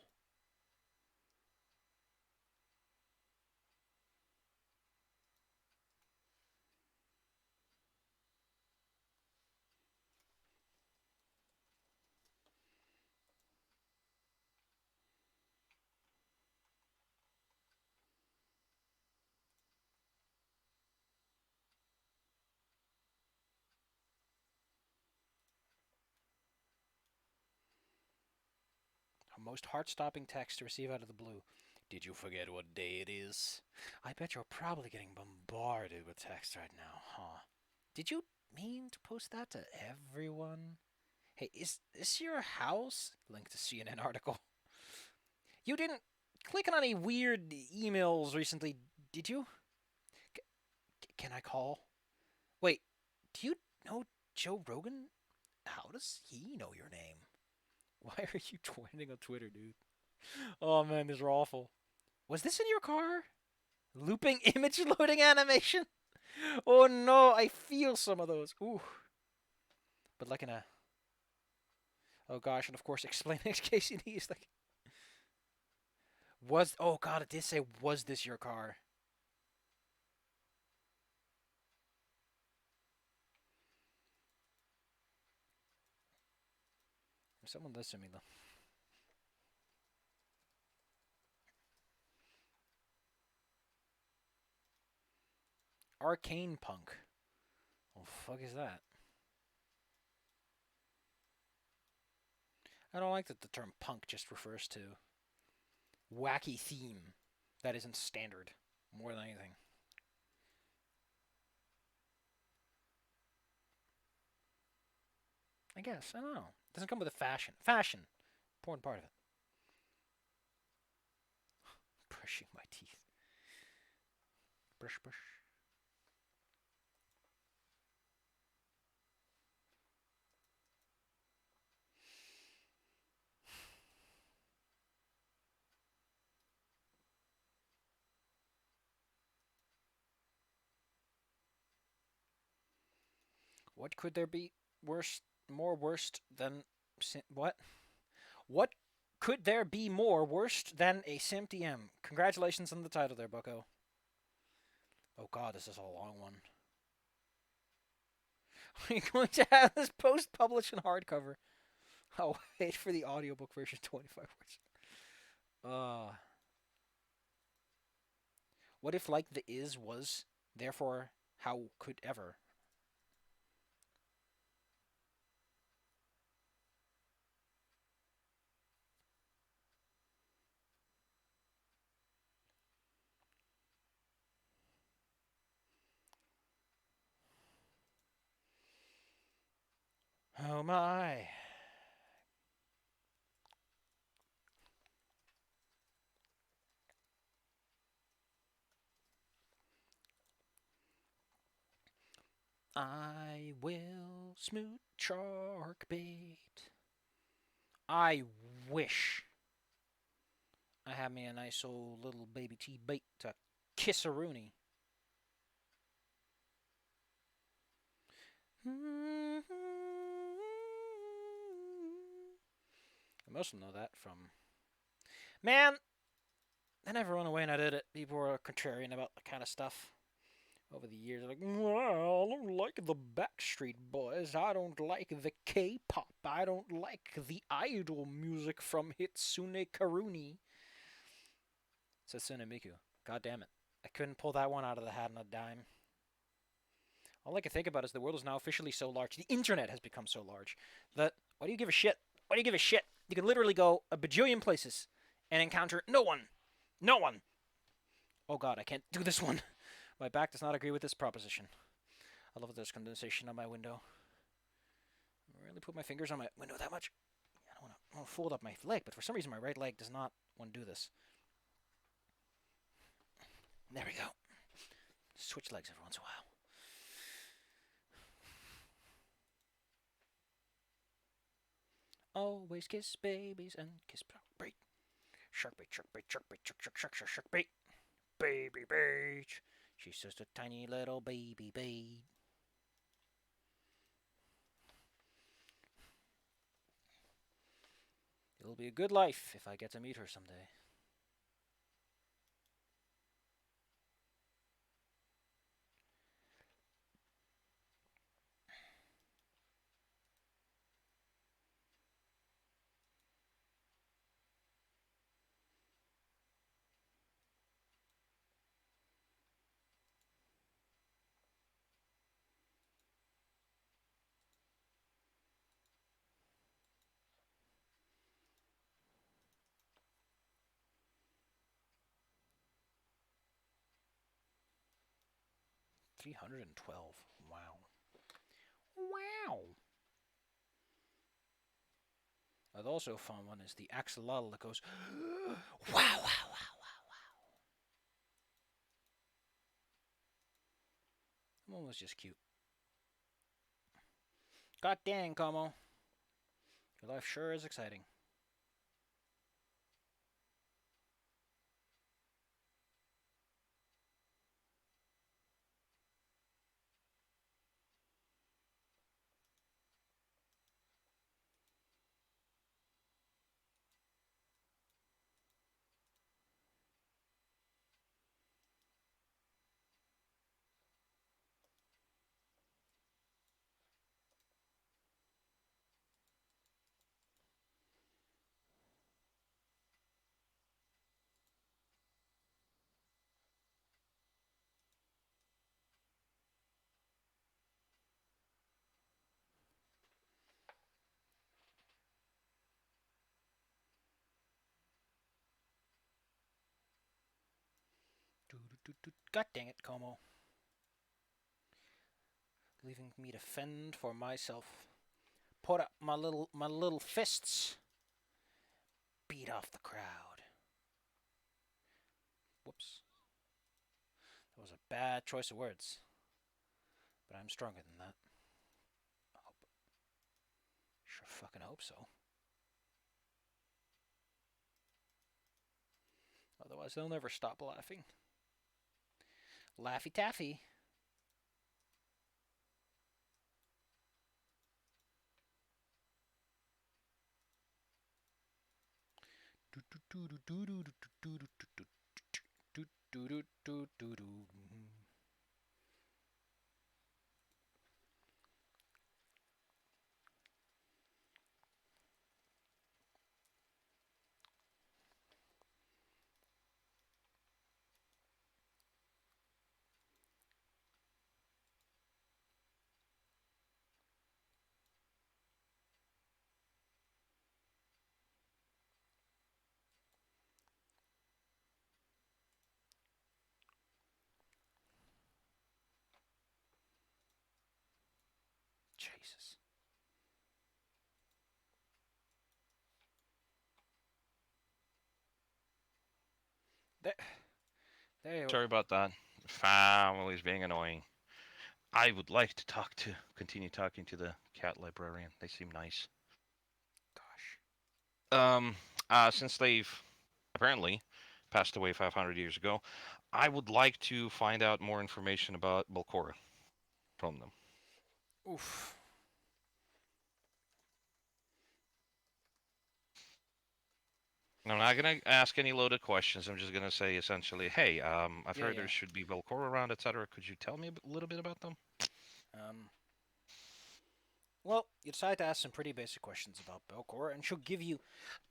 A most heart-stopping text to receive out of the blue. Did you forget what day it is? I bet you're probably getting bombarded with text right now, huh? Did you mean to post that to everyone? Hey, is this your house? Link to CNN article. You didn't click on any weird emails recently, did you? Can I call? Wait, do you know Joe Rogan? How does he know your name? Why are you tweeting on Twitter, dude? Oh man, these are awful. Was this in your car? Looping image loading animation? Oh no, I feel some of those. Ooh. But like in a... Oh gosh, and of course explaining in case he needs like... Was... Oh god, it did say, was this your car? Someone listen to me though. Arcane Punk. What the fuck is that? I don't like that the term punk just refers to wacky theme that isn't standard more than anything. I guess. I don't know. It doesn't come with a fashion. Fashion. Important part of it. Brushing my teeth. Brush, brush. What could there be more worst than... What? What could there be more worst than a SimTM? Congratulations on the title there, bucko. Oh god, this is a long one. Are you going to have this post-published in hardcover? I'll wait for the audiobook version, 25 words. What if, like, the is was, therefore, how could ever? Oh my. I will smooth shark bait. I wish I had me a nice old little baby T bait to kiss a Rooney. I must know that from. Man, I never run away and I did it. People were contrarian about the kind of stuff over the years. Like, well, I don't like the Backstreet Boys. I don't like the K-pop. I don't like the idol music from Hitsune Karuni. Satsune Miku. God damn it. I couldn't pull that one out of the hat on a dime. All I can think about is the world is now officially so large. The internet has become so large that why do you give a shit? Why do you give a shit? You can literally go a bajillion places and encounter no one. No one. Oh god, I can't do this one. My back does not agree with this proposition. I love that there's condensation on my window. I really put my fingers on my window that much. I don't want to fold up my leg, but for some reason my right leg does not want to do this. There we go. Switch legs every once in a while. Always kiss babies and kiss bait. Shark bait, shark bait, shark bait, shark bait. Baby bait. She's just a tiny little baby bait. It'll be a good life if I get to meet her someday. $312. Wow. Wow. I've also found one is the axolotl that goes wow, wow, wow, wow, wow. That one was just cute. God dang, Komo. Your life sure is exciting. God dang it, Komo. Leaving me to fend for myself. Put up my little fists. Beat off the crowd. Whoops. That was a bad choice of words. But I'm stronger than that. I hope. Sure fucking hope so. Otherwise, they'll never stop laughing. Laffy Taffy. Jesus. There, there. Sorry about that. Family's being annoying. I would like to continue talking to the cat librarian. They seem nice. Gosh. Um, since they've apparently passed away 500 years ago, I would like to find out more information about Belcora from them. Oof. I'm not gonna ask any loaded questions. I'm just gonna say essentially, hey, I've Yeah, heard there yeah. should be Belcora around, etc. Could you tell me a little bit about them? Um. Well, you decide to ask some pretty basic questions about Belcor, and she'll give you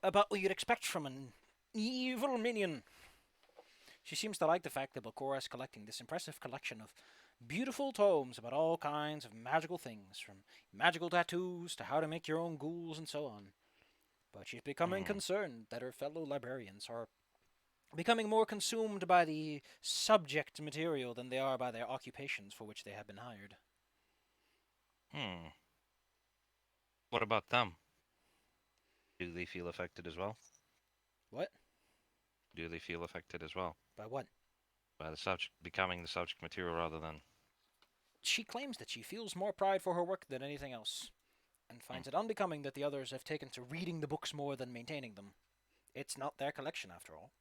about what you'd expect from an evil minion. She seems to like the fact that Belcora is collecting this impressive collection of beautiful tomes about all kinds of magical things, from magical tattoos to how to make your own ghouls and so on. But she's becoming Hmm. concerned that her fellow librarians are becoming more consumed by the subject material than they are by their occupations for which they have been hired. Hmm. What about them? Do they feel affected as well? What? Do they feel affected as well By what? by the subject becoming the subject material rather than? She claims that she feels more pride for her work than anything else, and Hmm. finds it unbecoming that the others have taken to reading the books more than maintaining them. It's not their collection, after all.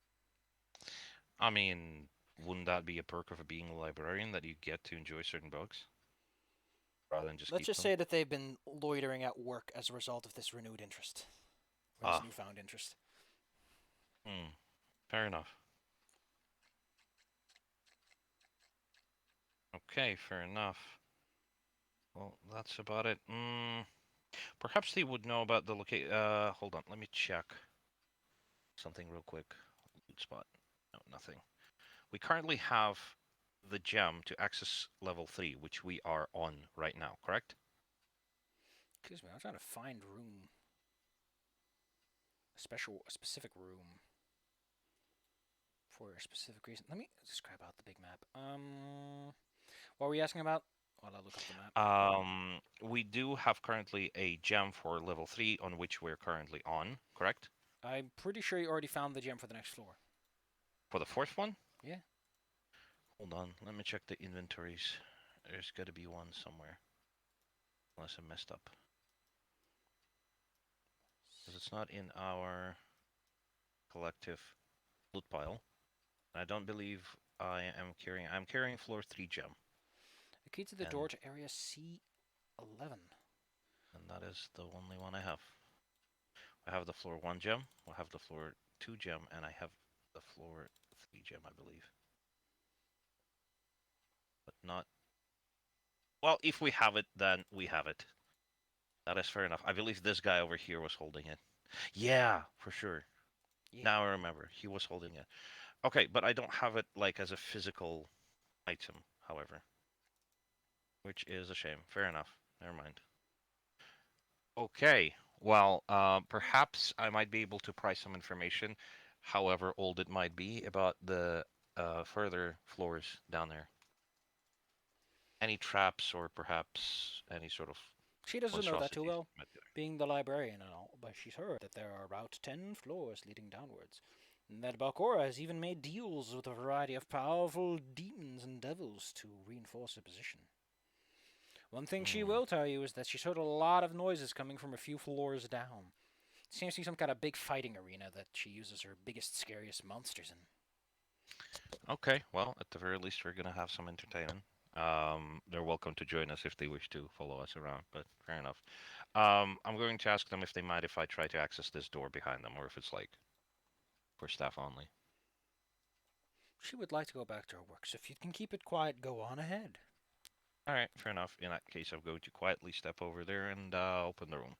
I mean, wouldn't that be a perk of being a librarian that you get to enjoy certain books rather than just Let's keep just them? say that they've been loitering at work as a result of this renewed interest, or this Ah. newfound interest. Hmm. Fair enough. Okay, fair enough. Well, that's about it. Perhaps they would know about the location. Hold on, let me check something real quick. Loot spot. No, nothing. We currently have the gem to access level 3, which we are on right now, correct? Excuse me, I'm trying to find room, a specific room for a specific reason. Let me just grab out the big map. What were you asking about? While I look up the map. We do have currently a gem for level 3 on which we're currently on, correct? I'm pretty sure you already found the gem for the next floor. For the fourth one? Yeah. Hold on, let me check the inventories. There's got to be one somewhere. Unless I messed up. Because it's not in our collective loot pile. I don't believe I am carrying. I'm carrying floor 3 gem. The key to the door And, to area C11. and that is the only one I have. I have the floor 1 gem, I have the floor 2 gem, and I have the floor 3 gem, I believe. But not. Well, if we have it, then we have it. That is fair enough. I believe this guy over here was holding it. Yeah, for sure. Yeah. Now I remember. He was holding it. Okay, but I don't have it like as a physical item, however. Which is a shame. Fair enough. Never mind. Okay. Well, perhaps I might be able to price some information, however old it might be, about the further floors down there. Any traps or perhaps any sort of She doesn't know that too monstrosities well, that might be being the librarian and all, but she's heard that there are about 10 floors leading downwards, and that Balcora has even made deals with a variety of powerful demons and devils to reinforce her position. One thing there. she will tell you is that she's heard a lot of noises coming from a few floors down. It seems to be some kind of big fighting arena that she uses her biggest, scariest monsters in. Okay, well, at the very least, we're gonna have some entertainment. They're welcome to join us if they wish to follow us around, but fair enough. I'm going to ask them if they mind if I try to access this door behind them, or if it's like for staff only. She would like to go back to her work, so if you can keep it quiet, go on ahead. All right, fair enough. In that case, I'm going to quietly step over there and open the room.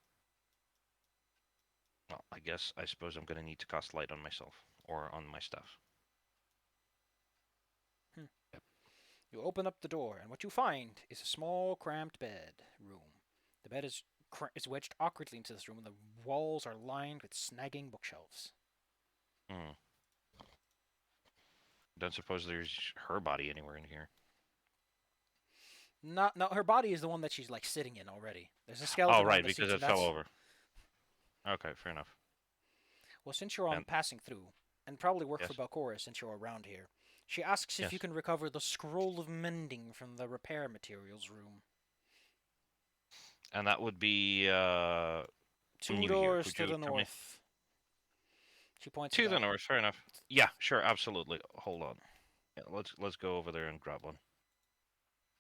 Well, I suppose I'm gonna need to cast light on myself or on my staff. Hmm. Yep. You open up the door, and what you find is a small, cramped bed room. The bed is wedged awkwardly into this room, and the walls are lined with snagging bookshelves. Hmm. Don't suppose there's her body anywhere in here. No, her body is the one that she's like sitting in already. There's a Oh, skeleton on right, the because seats, it and fell that's over. Okay, fair enough. well. Since you're on And passing through, and probably work for yes, Belcora since you're around here, she asks if you yes. can recover the scroll of mending from the repair materials room. And that would be Two new here. doors Could to you the tell me? north. She points it To the out. north, fair enough. Yeah, sure, absolutely. Hold on. Yeah, let's go over there and grab one.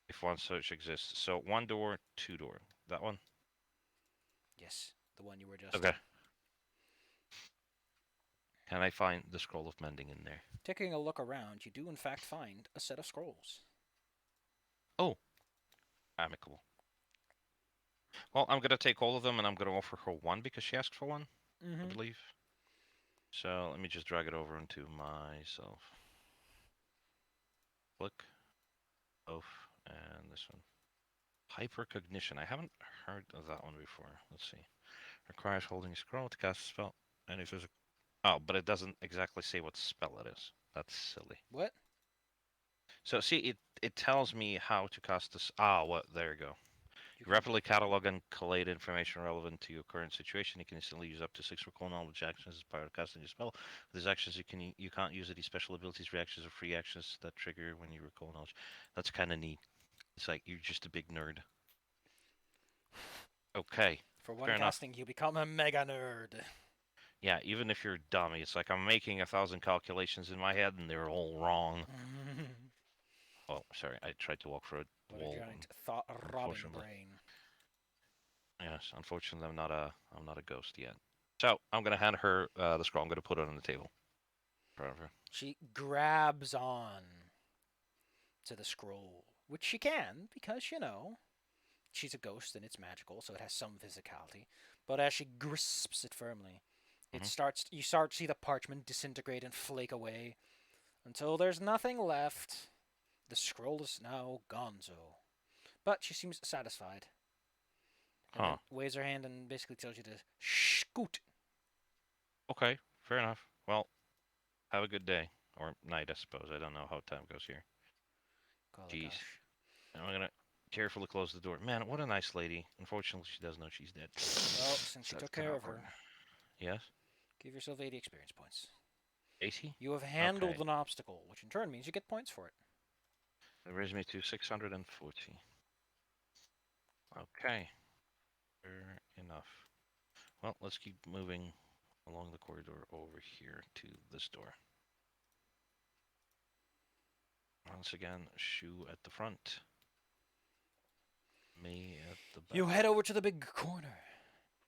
If one such exists. So one door, two door. That one? Yes, the one you were just. Okay. Can I find the scroll of mending in there? Taking a look around, you do in fact find a set of scrolls. Oh, amicable. Well, I'm gonna take all of them and I'm gonna offer her one because she asked for one, I Mm-hmm. believe. So let me just drag it over into myself. Click, both, and this one. Hypercognition. I haven't heard of that one before. Let's see. Requires holding a scroll to cast a spell. And if there's a... Oh, but it doesn't exactly say what spell it is. That's silly. What? So see, it tells me how to cast this. Ah, what? There you go. You You can. rapidly catalog and collate information relevant to your current situation. You can instantly use up to 6 recall knowledge actions as part of casting your spell. With these actions, you can't use any special abilities, reactions, or free actions that trigger when you recall knowledge. That's kind of neat. It's like you're just a big nerd. Okay, For one fair enough. casting, you become a mega nerd. Yeah, even if you're a dummy, it's like I'm making 1,000 calculations in my head and they're all wrong. Oh, sorry, I tried to walk through a What a wall. giant thought-robbing Unfortunately, brain. yes. Unfortunately, I'm not a ghost yet. So I'm gonna hand her the scroll. I'm gonna put it on the table. Forever. She grabs on to the scroll, which she can because, she's a ghost and it's magical, so it has some physicality. But as she grasps it firmly, Hmm. you start to see the parchment disintegrate and flake away until there's nothing left. The scroll is now gonzo. But she seems satisfied, and Huh. then waves her hand and basically tells you to scoot. Okay. Fair enough. Well, have a good day or night, I suppose. I don't know how time goes here. Oh Jeez. gosh. And I'm gonna carefully close the door. Man, what a nice lady. Unfortunately, she does know she's dead. Well, since So you that's took kind care of of awkward. her, Yes. give yourself 80 experience points. 80. You have handled Okay. an obstacle, which in turn means you get points for it. That brings me to 640. Okay. Fair enough. Well, let's keep moving along the corridor over here to this door. Once again, shoe at the front. Me at the You back. head over to the big corner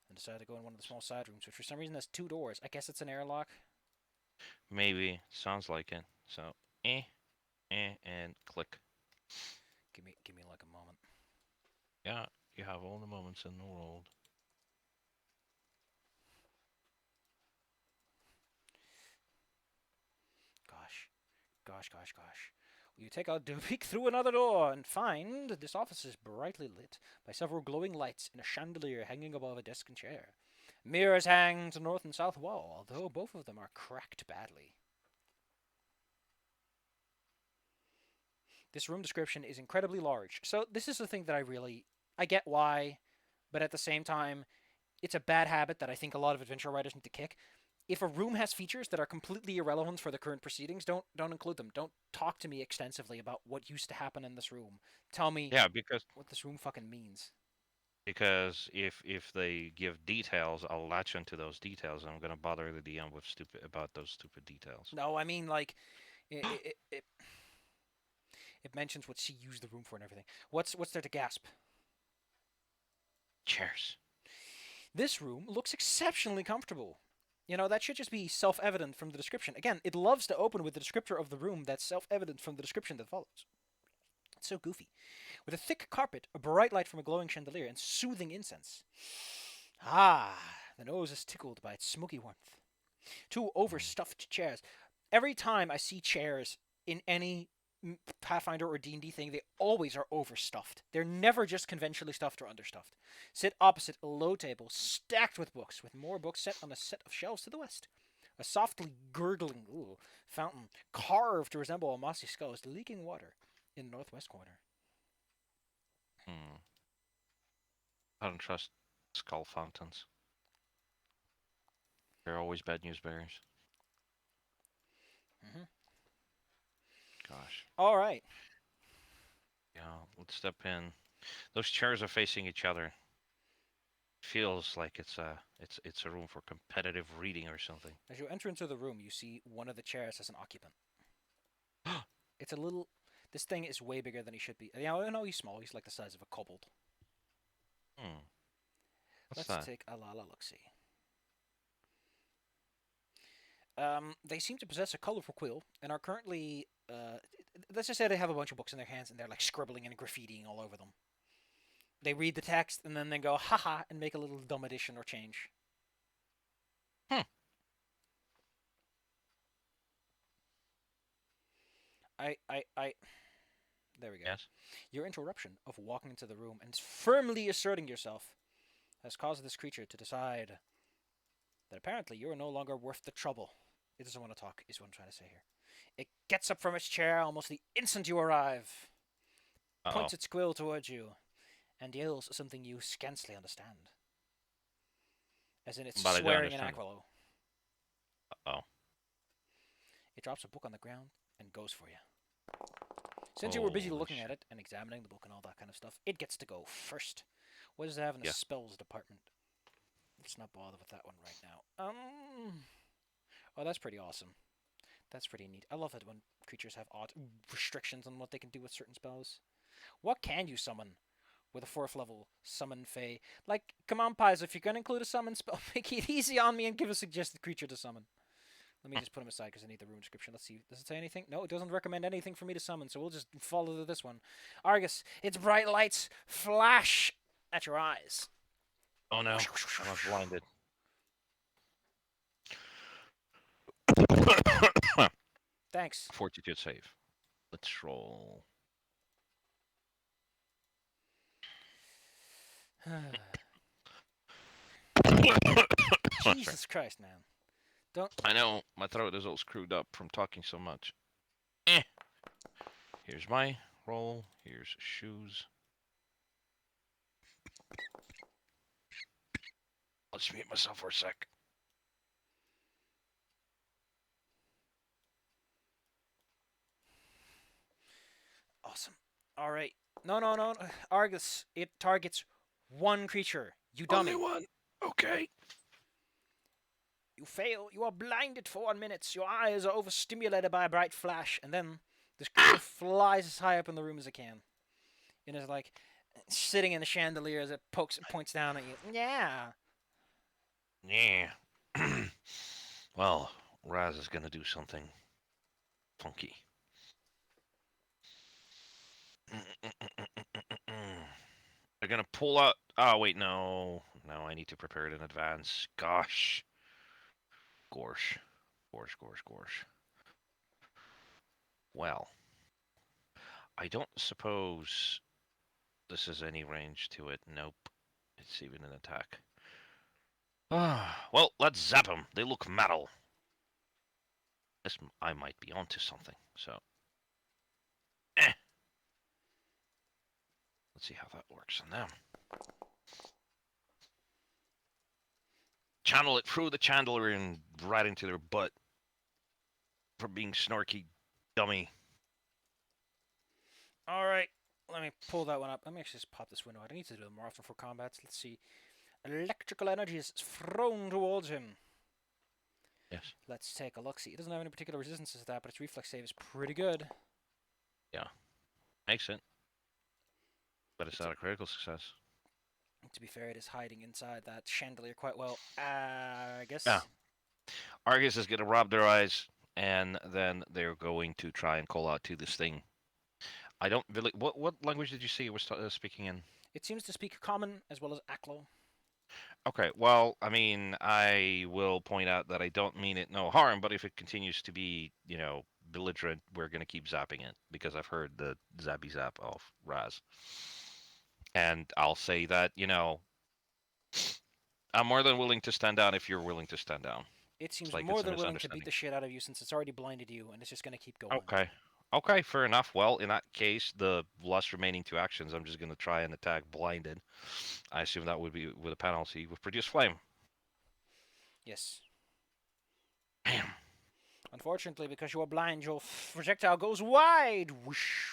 and decide to go in one of the small side rooms, which for some reason has two doors. I guess it's an airlock. Maybe. Sounds like it. So, and click. Give me like a moment. Yeah, you have all the moments in the world. Gosh. You take a peek through another door and find this office is brightly lit by several glowing lights and a chandelier hanging above a desk and chair. Mirrors hang to the north and south wall, although both of them are cracked badly. This room description is incredibly large. So this is the thing that I get why, but at the same time, it's a bad habit that I think a lot of adventure writers need to kick. If a room has features that are completely irrelevant for the current proceedings, don't include them. Don't talk to me extensively about what used to happen in this room. Tell me Yeah, because what this room fucking means. if they give details, I'll latch into those details, and I'm gonna bother the DM with stupid about those stupid details. No, I mean like it mentions what she used the room for and everything. What's there to gasp? Cheers. This room looks exceptionally comfortable. That should just be self-evident from the description. Again, it loves to open with the descriptor of the room that's self-evident from the description that follows. It's so goofy. With a thick carpet, a bright light from a glowing chandelier, and soothing incense. Ah, the nose is tickled by its smoky warmth. Two Mm. overstuffed chairs. Every time I see chairs in any Pathfinder or D&D thing, they always are overstuffed. They're never just conventionally stuffed or understuffed. Sit opposite a low table stacked with books, with more books set on a set of shelves to the west. A softly gurgling fountain carved to resemble a mossy skull is leaking water in the northwest corner. Hmm. I don't trust skull fountains. They're always bad news bearers. Mm-hmm. Gosh. All right. Yeah, let's step in. Those chairs are facing each other. Feels like it's a room for competitive reading or something. As you enter into the room, you see one of the chairs as an occupant. It's a little. This thing is way bigger than he should be. Yeah, no, he's small. He's like the size of a kobold. Hmm. What's Let's that? take a look see. They seem to possess a colorful quill and are currently. Let's just say they have a bunch of books in their hands and they're like scribbling and graffitiing all over them. They read the text and then they go haha and make a little dumb addition or change. Hmm. I. There we go. Yes. Your interruption of walking into the room and firmly asserting yourself has caused this creature to decide that apparently you are no longer worth the trouble. It doesn't want to talk, is what I'm trying to say here. It gets up from its chair almost the instant you arrive, Uh-oh. points its quill towards you, and yells something you scantily understand. As in, it's But I don't swearing in understand. Aquilo. Uh-oh. It drops a book on the ground and goes for you. Since you were busy Holy looking shit. at it and examining the book and all that kind of stuff, it gets to go first. What does it have in the Yeah. spells department? Let's not bother with that one right now. Oh, that's pretty awesome. That's pretty neat. I love it when creatures have odd restrictions on what they can do with certain spells. What can you summon with a 4th level summon Fey? Like, come on, Pies, if you're going to include a summon spell, make it easy on me and give a suggested creature to summon. Let me just put him aside because I need the rune description. Let's see. Does it say anything? No, it doesn't recommend anything for me to summon, so we'll just follow this one. Argus, its bright lights flash at your eyes. Oh no. I was blinded. Thanks. Fortitude save. Let's roll. Jesus Christ, man. Don't. I know, my throat is all screwed up from talking so much. Eh. Here's my roll. Here's shoes. Let's mute myself for a sec. Awesome. All right. No. Argus, it targets one creature. You Only dummy. one. Okay. You fail. You are blinded for 1 minute. Your eyes are overstimulated by a bright flash, and then this creature flies as high up in the room as it can. And is like sitting in the chandelier as it points down at you. Yeah. Yeah. Well, Raz is gonna do something funky. They're gonna pull out. Oh wait, no. No, I need to prepare it in advance. Gosh. Gorsh. Gorsh. Well, I don't suppose this is any range to it. Nope. It's even an attack. Ah, well, let's zap them. They look metal. This I might be onto something. So, let's see how that works on them. Channel it through the chandelier and right into their butt for being snarky, dummy. All right. Let me pull that one up. Let me actually just pop this window out. I need to do it more often for combats. Let's see. Electrical energy is thrown towards him. Yes. Let's take a look. See, it doesn't have any particular resistances to that, but its reflex save is pretty good. Yeah. Makes it. But it's not a critical success. To be fair, it is hiding inside that chandelier quite well. I guess. Yeah. Argus is going to rob their eyes, and then they're going to try and call out to this thing. I don't really. What language did you see it was speaking in? It seems to speak Common as well as Aklo. Okay, well, I mean, I will point out that I don't mean it no harm, but if it continues to be, belligerent, we're going to keep zapping it because I've heard the zappy zap of Raz. And I'll say that, I'm more than willing to stand down if you're willing to stand down. It It's seems like more it's a than willing to beat misunderstanding. the shit out of you since it's already blinded you and it's just going to keep going. Okay. Okay, fair enough. Well, in that case, the last remaining 2 actions, I'm just going to try and attack blinded. I assume that would be with a penalty with Produce Flame. Yes. Bam. Unfortunately, because you are blind, your projectile goes wide. Whoosh.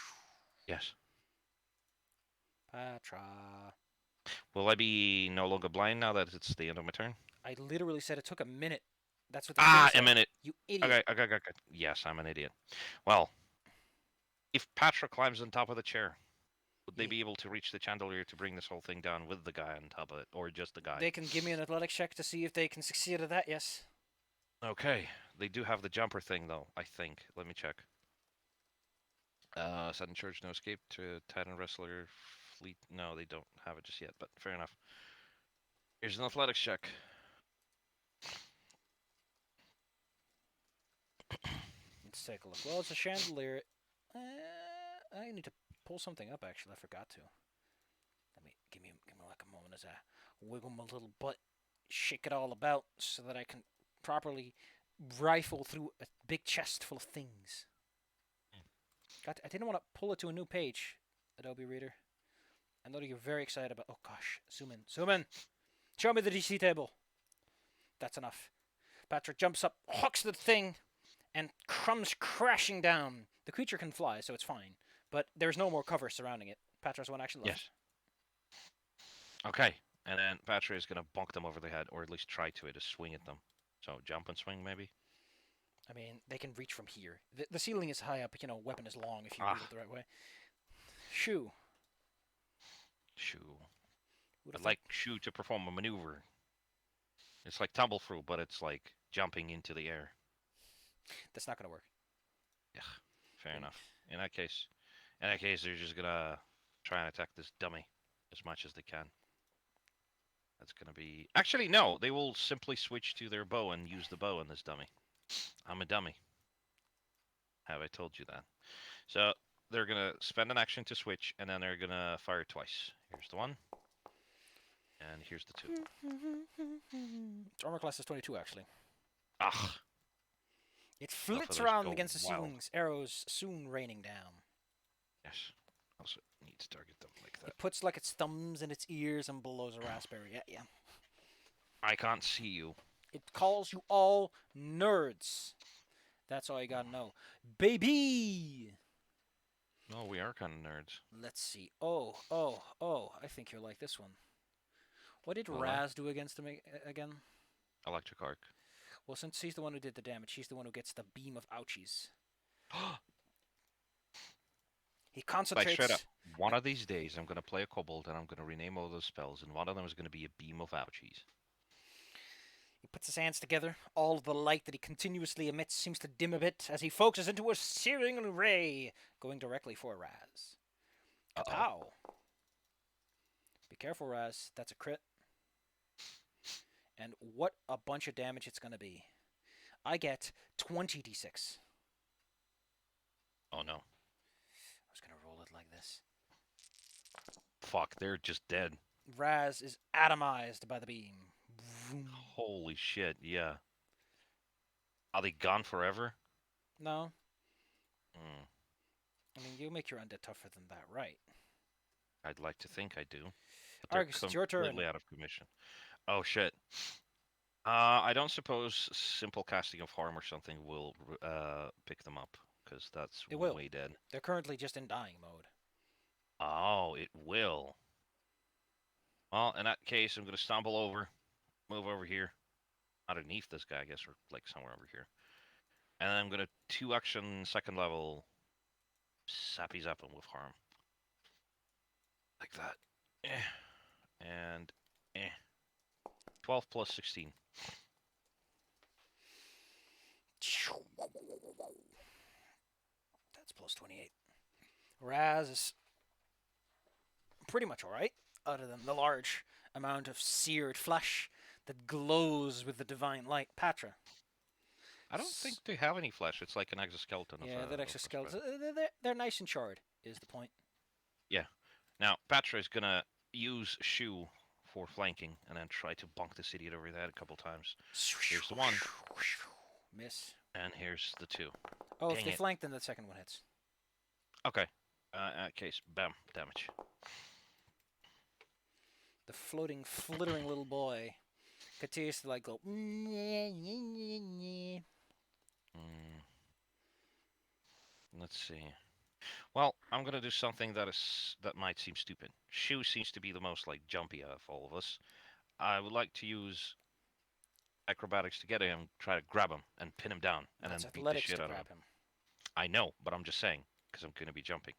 Yes. Patra. Will I be no longer blind now that it's the end of my turn? I literally said it took a minute. That's what the thing Ah, a said. minute. You idiot. Okay. Yes, I'm an idiot. Well, if Patra climbs on top of the chair, would they Ye- be able to reach the chandelier to bring this whole thing down with the guy on top of it, or just the guy? They can give me an athletics check to see if they can succeed at that, yes. Okay, they do have the jumper thing though, I think. Let me check. Sudden charge, no escape to Titan Wrestler Fleet. No, they don't have it just yet, but fair enough. Here's an athletics check. Let's take a look. Well, it's a chandelier. I need to pull something up, actually. I forgot to. Give me like a moment as I wiggle my little butt, shake it all about so that I can properly rifle through a big chest full of things. I didn't want to pull it to a new page, Adobe Reader. I know that you're very excited about. Oh gosh, zoom in, zoom in. Show me the DC table. That's enough. Patrick jumps up, hooks the thing, and comes crashing down. The creature can fly, so it's fine, but there's no more cover surrounding it. Patrick's one action left. Yes. Okay, and then Patra is gonna bonk them over the head, or at least try to swing at them. So jump and swing, maybe. I mean, they can reach from here. The ceiling is high up, weapon is long if you do it the right way. Shoo. Shoo. Who'd I'd like Shoo to perform a maneuver. It's like tumble through, but it's like jumping into the air. That's not gonna work. Yeah, fair enough. In that case, they're just gonna try and attack this dummy as much as they can. That's gonna be. Actually, no. They will simply switch to their bow and use the bow on this dummy. I'm a dummy. Have I told you that? So they're gonna spend an action to switch, and then they're gonna fire twice. Here's the one, and here's the two. Its armor class is 22, actually. Ah. It flits around against the wild. ceilings, arrows soon raining down. Yes. Also need to target them like that. It puts like its thumbs in its ears and blows a raspberry at you. I can't see you. It calls you all nerds. That's all you gotta know. Baby! No, we are kind of nerds. Let's see. Oh. I think you'll like this one. What did Will Raz do against him again? Electric arc. Well, since he's the one who did the damage, he's the one who gets the beam of ouchies. He concentrates. Like straight up. One of these days, I'm gonna play a kobold and I'm gonna rename all those spells, and one of them is gonna be a beam of ouchies. He puts his hands together. All of the light that he continuously emits seems to dim a bit as he focuses into a searing ray, going directly for Raz. Kapow! Be careful, Raz. That's a crit. And what a bunch of damage it's going to be. I get 20d6. Oh no. I was going to roll it like this. Fuck, they're just dead. Raz is atomized by the beam. Vroom. Holy shit, yeah. Are they gone forever? No. Mm, I mean, you make your undead tougher than that, right? I'd like to think I do. But they're Argus, it's your turn. completely out of commission. Oh shit. I don't suppose simple casting of harm or something will pick them up, because that's It will. way dead. They're currently just in dying mode. Oh, it will. Well, in that case, I'm going to stumble over, move over here, underneath this guy, I guess, or like somewhere over here. And then I'm going to 2-action second level Sappy Zap him with harm. Like that. And 12 plus 16. That's plus 28. Raz is pretty much alright, other than the large amount of seared flesh that glows with the divine light. Patra. I don't think they have any flesh. It's like an exoskeleton. Yeah, that exoskeleton. They're nice and charred, is the point. Yeah. Now, Patra is going to use Shoe for flanking and then try to bonk this idiot over the head a couple times. Here's the one. Miss. And here's the two. Oh, Dang if they it. flank, then the second one hits. Okay. In that case, bam, damage. The floating, flittering little boy continues to like go. Mm, let's see. Well, I'm gonna do something that might seem stupid. Shu seems to be the most like jumpy of all of us. I would like to use acrobatics to get him, try to grab him and pin him down, and That's then beat the athletics shit to out of him. grab him. I know, but I'm just saying because I'm gonna be jumping.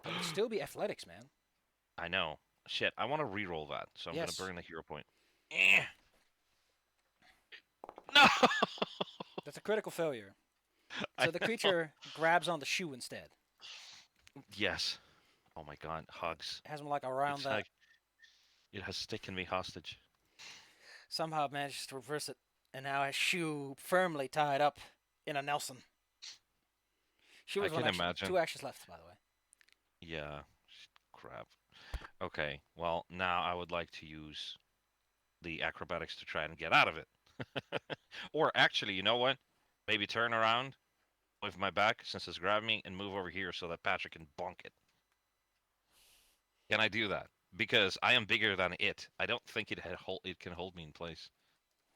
That would still be athletics, man. I know. Shit, I want to re-roll that, so I'm gonna Yes. burn the hero point. Eh. No. That's a critical failure. I So the know. creature grabs on the shoe instead. Yes. Oh my god, hugs. Has him like around It's that. like it has taken me hostage. Somehow manages to reverse it, and now has shoe firmly tied up in a Nelson. Shoe I has one can action, imagine. 2 actions left, by the way. Yeah. Crap. Okay. Well, now I would like to use the acrobatics to try and get out of it. Or actually, you know what? Maybe turn around with my back since it's grabbing me and move over here so that Patrick can bonk it. Can I do that? Because I am bigger than it. I don't think it can hold me in place.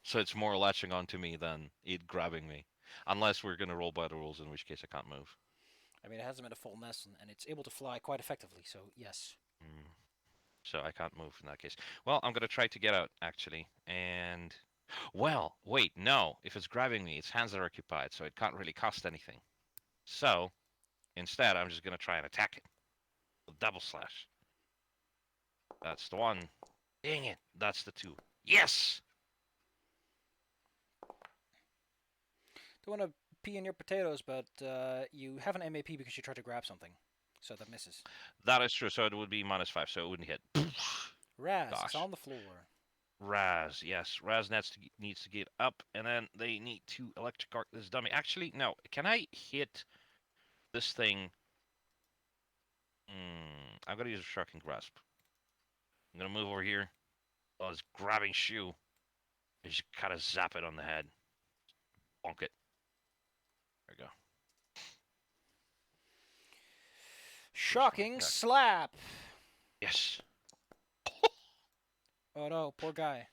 So it's more latching onto me than it grabbing me. Unless we're gonna roll by the rules, in which case I can't move. I mean, it has him in a full Nelson, and it's able to fly quite effectively, so yes. Mm. So I can't move in that case. Well, I'm gonna try to get out actually, and well, wait, no. If it's grabbing me, its hands are occupied, so it can't really cost anything. So instead, I'm just gonna try and attack it. Double slash. That's the one. Dang it. That's the two. Yes. Don't want to pee in your potatoes, but you have an MAP because you tried to grab something, so that misses. That is true. So it would be -5, so it wouldn't hit. Raz is Gosh. on the floor. Raz, yes. Raz needs to get up, and then they need to electric arc this dummy. Actually, no. Can I hit this thing? I'm gonna use a shocking grasp. I'm gonna move over here. Oh, it's grabbing shoe. I just kind of zap it on the head. Bonk it. There we go. Shocking Attack. slap! Yes. Oh no, poor guy.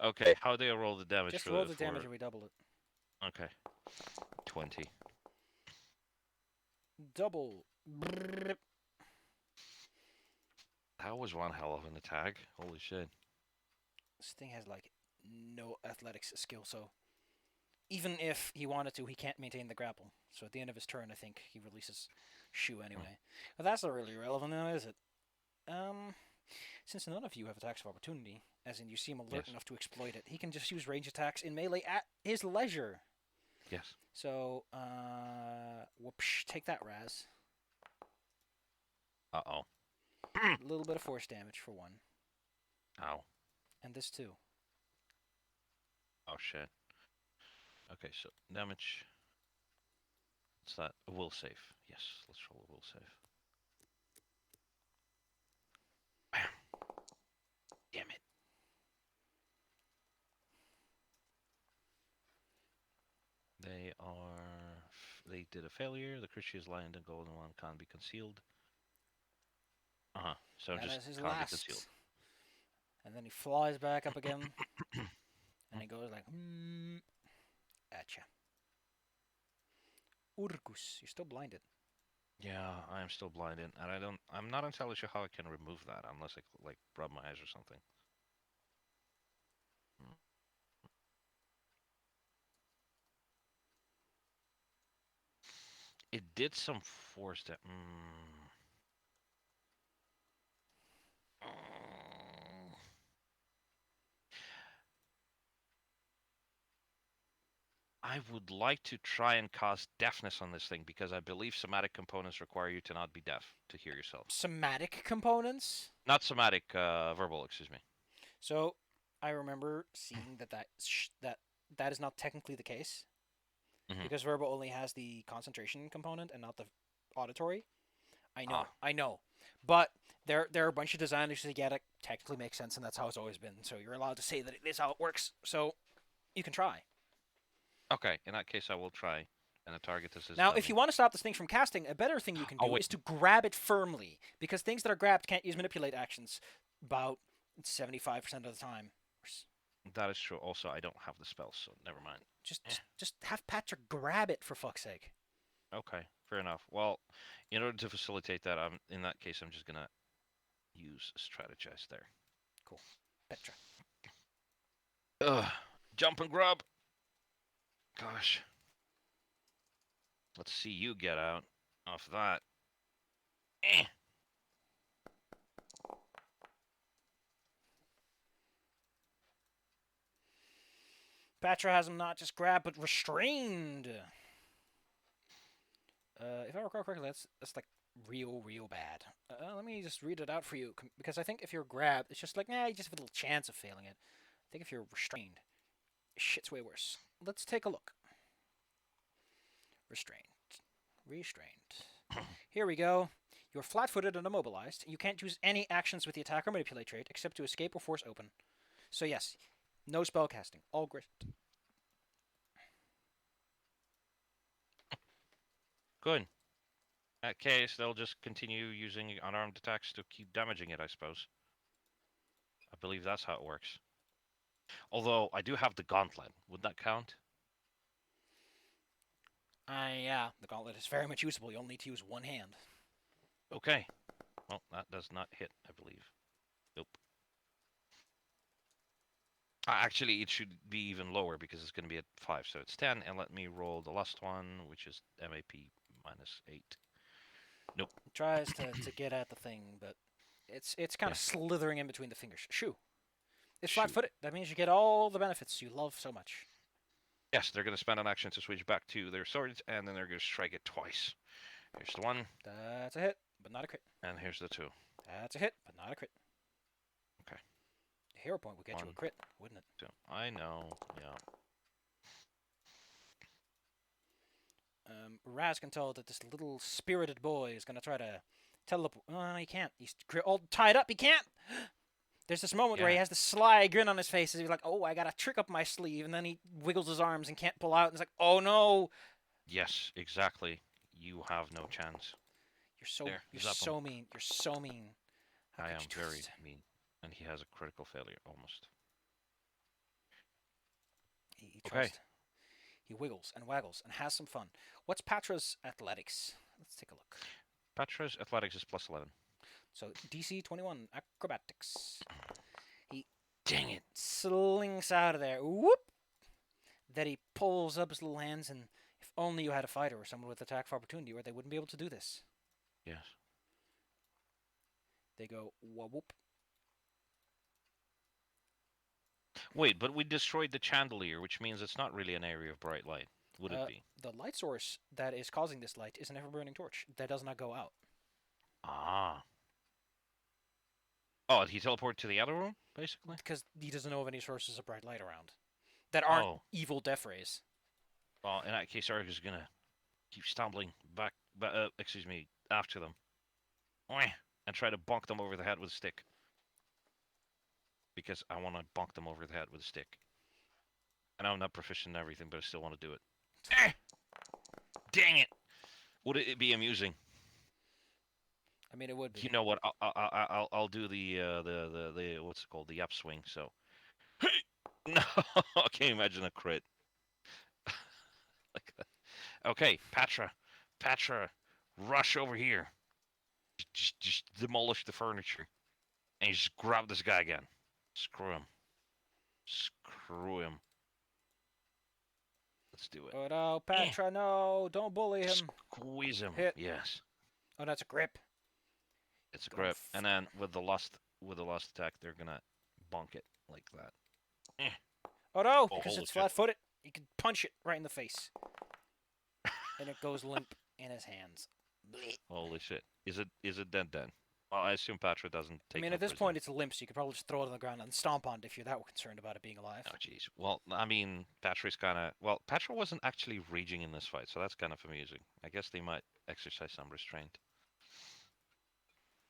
Okay, how do I roll the damage Just for roll the the damage and we double it. Okay. 20. Double. Brrrr. That was one hell of an attack. Holy shit. This thing has like no athletics skill, so even if he wanted to, he can't maintain the grapple. So at the end of his turn, I think he releases shoe anyway. But that's not really relevant now, is it? Since none of you have attacks of opportunity, as in you seem alert Yes. enough to exploit it, he can just use range attacks in melee at his leisure. Yes. So, whoopsh, take that, Raz. Uh-oh. A little bit of force damage for one, Ow. and this too. Oh shit. Okay, so damage. What's that? A will save. Yes, let's roll a will save. Bam. Damn it. They did a failure. The creature's lion and golden one can't be concealed. Uh-huh. So That just is his can't be last. concealed. And then he flies back up again, and he goes like, at ya. Urgus, you're still blinded. Yeah, I am still blinded, and I'm not entirely sure how I can remove that unless I like rub my eyes or something. Hmm. It did some force that. I would like to try and cast deafness on this thing because I believe somatic components require you to not be deaf to hear yourself. Somatic components? Not somatic, verbal, excuse me. So, I remember seeing that is not technically the case, Mm-hmm. because verbal only has the concentration component and not the auditory. I know, Ah, I know. But there are a bunch of designers who get it technically makes sense, and that's how it's always been. So you're allowed to say that it is how it works. So you can try. Okay, in that case, I will try. And the target is Now, if you want to stop this thing from casting, a better thing you can do wait. is to grab it firmly, because things that are grabbed can't use manipulate actions about 75% of the time. That is true. Also, I don't have the spell, so never mind. Just have Patrick grab it, for fuck's sake. Okay, fair enough. Well, in order to facilitate that, in that case, I'm just gonna use strategize there. Cool. Petra. Ugh. Jump and grab. Gosh. Let's see you get out off that. Eh. Patra has him not just grabbed, but restrained. If I recall correctly, that's like real bad. Let me just read it out for you, because I think if you're grabbed, it's just like, you just have a little chance of failing it. I think if you're restrained, shit's way worse. Let's take a look. Restrained. Here we go. You're flat-footed and immobilized. You can't use any actions with the attack or manipulate trait except to escape or force open. So yes, no spell casting. All grit. Good. In that case, they'll just continue using unarmed attacks to keep damaging it, I suppose. I believe that's how it works. Although, I do have the gauntlet. Would that count? Yeah, the gauntlet is very much usable. You only need to use one hand. Okay. Well, that does not hit, I believe. Nope. Actually, it should be even lower because it's going to be at 5, so it's 10. And let me roll the last one, which is MAP minus 8. Nope. It tries to get at the thing, but it's kind of slithering in between the fingers. Shoo. It's flat-footed. That means you get all the benefits you love so much. Yes, they're going to spend an action to switch back to their swords, and then they're going to strike it twice. Here's the 1. That's a hit, but not a crit. And here's the 2. That's a hit, but not a crit. Okay. A hero point would get you a crit, wouldn't it? 2. I know, yeah. Raz can tell that this little spirited boy is going to try to teleport. Oh, he can't. He's all tied up. He can't. There's this moment where he has the sly grin on his face. He's like, oh, I got a trick up my sleeve. And then he wiggles his arms and can't pull out. And it's like, oh, no. Yes, exactly. You have no chance. You're so mean. You're so mean. I am very mean. And he has a critical failure, almost. He tries. He wiggles and waggles and has some fun. What's Patra's athletics? Let's take a look. Patra's athletics is plus 11. So DC 21 acrobatics. Dang it. Slinks out of there. Whoop! That he pulls up his little hands, and if only you had a fighter or someone with attack of opportunity, or they wouldn't be able to do this. Yes. They go whoop. Wait, but we destroyed the chandelier, which means it's not really an area of bright light. Would it be? The light source that is causing this light is an ever-burning torch that does not go out. Ah. Oh, did he teleport to the other room, basically? Because he doesn't know of any sources of bright light around that aren't evil death rays. Well, in that case, Eric is gonna keep stumbling back, after them, and try to bonk them over the head with a stick. Because I want to bonk them over the head with a stick. And I'm not proficient in everything, but I still want to do it. Dang it! Would it be amusing? I mean, it would be. You know what? I'll do the what's it called? The upswing. So, no, I can't imagine a crit. Like that. Okay, Patra, rush over here. Just demolish the furniture, and just grab this guy again. Screw him. Let's do it. Oh no, Patra, no! Don't bully him. Squeeze him. Hit. Yes. Oh, that's a grip. It's a grip, and then with the last attack, they're gonna bonk it like that. Oh no, because it's flat-footed. You can punch it right in the face, and it goes limp in his hands. Holy shit! Is it dead then? Well, I assume Patra doesn't take. I mean, at this point, it's limp, so you could probably just throw it on the ground and stomp on it if you're that concerned about it being alive. Oh, jeez. Well, I mean, Patra's kind of... Well, Patra wasn't actually raging in this fight, so that's kind of amusing. I guess they might exercise some restraint.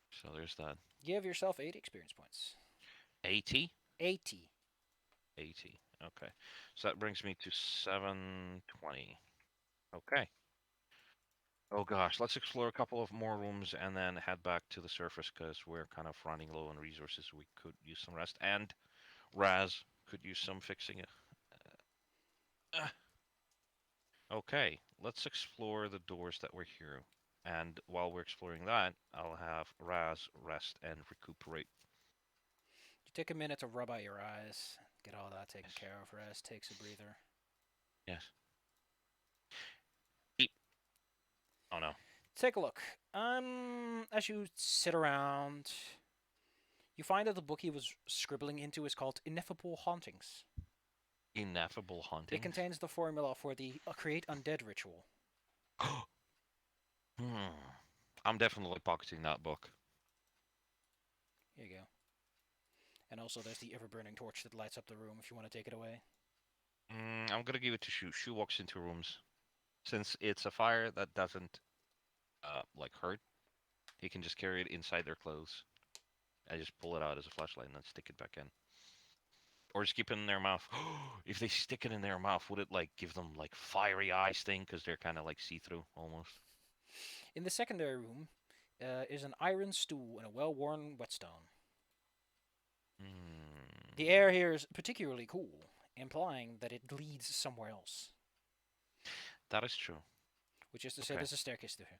So there's that. Give yourself 80 experience points. 80? 80. 80. Okay. So that brings me to 720. Okay. Oh gosh, let's explore a couple of more rooms and then head back to the surface because we're kind of running low on resources. We could use some rest, and Raz could use some fixing. Uh, okay, let's explore the doors that were here. And while we're exploring that, I'll have Raz rest and recuperate. You take a minute to rub out your eyes, get all that taken Yes. care of. Rest takes a breather. Yes. Eep. Oh no. Take a look. As you sit around, you find that the book he was scribbling into is called Ineffable Hauntings. Ineffable It hauntings. contains the formula for the Create Undead ritual. Hmm. I'm definitely pocketing that book. Here you go. And also, there's the ever-burning torch that lights up the room if you want to take it away. I'm gonna give it to Shu. Shu walks into rooms. Since it's a fire that doesn't like hurt, he can just carry it inside their clothes. I just pull it out as a flashlight and then stick it back in. Or just keep it in their mouth. If they stick it in their mouth, would it like give them like fiery eyes thing? Because they're kind of like see-through almost. In the secondary room is an iron stool and a well-worn whetstone. The air Hmm. here is particularly cool, implying that it leads somewhere else. That is true. Which is to say, Okay. there's a staircase through here.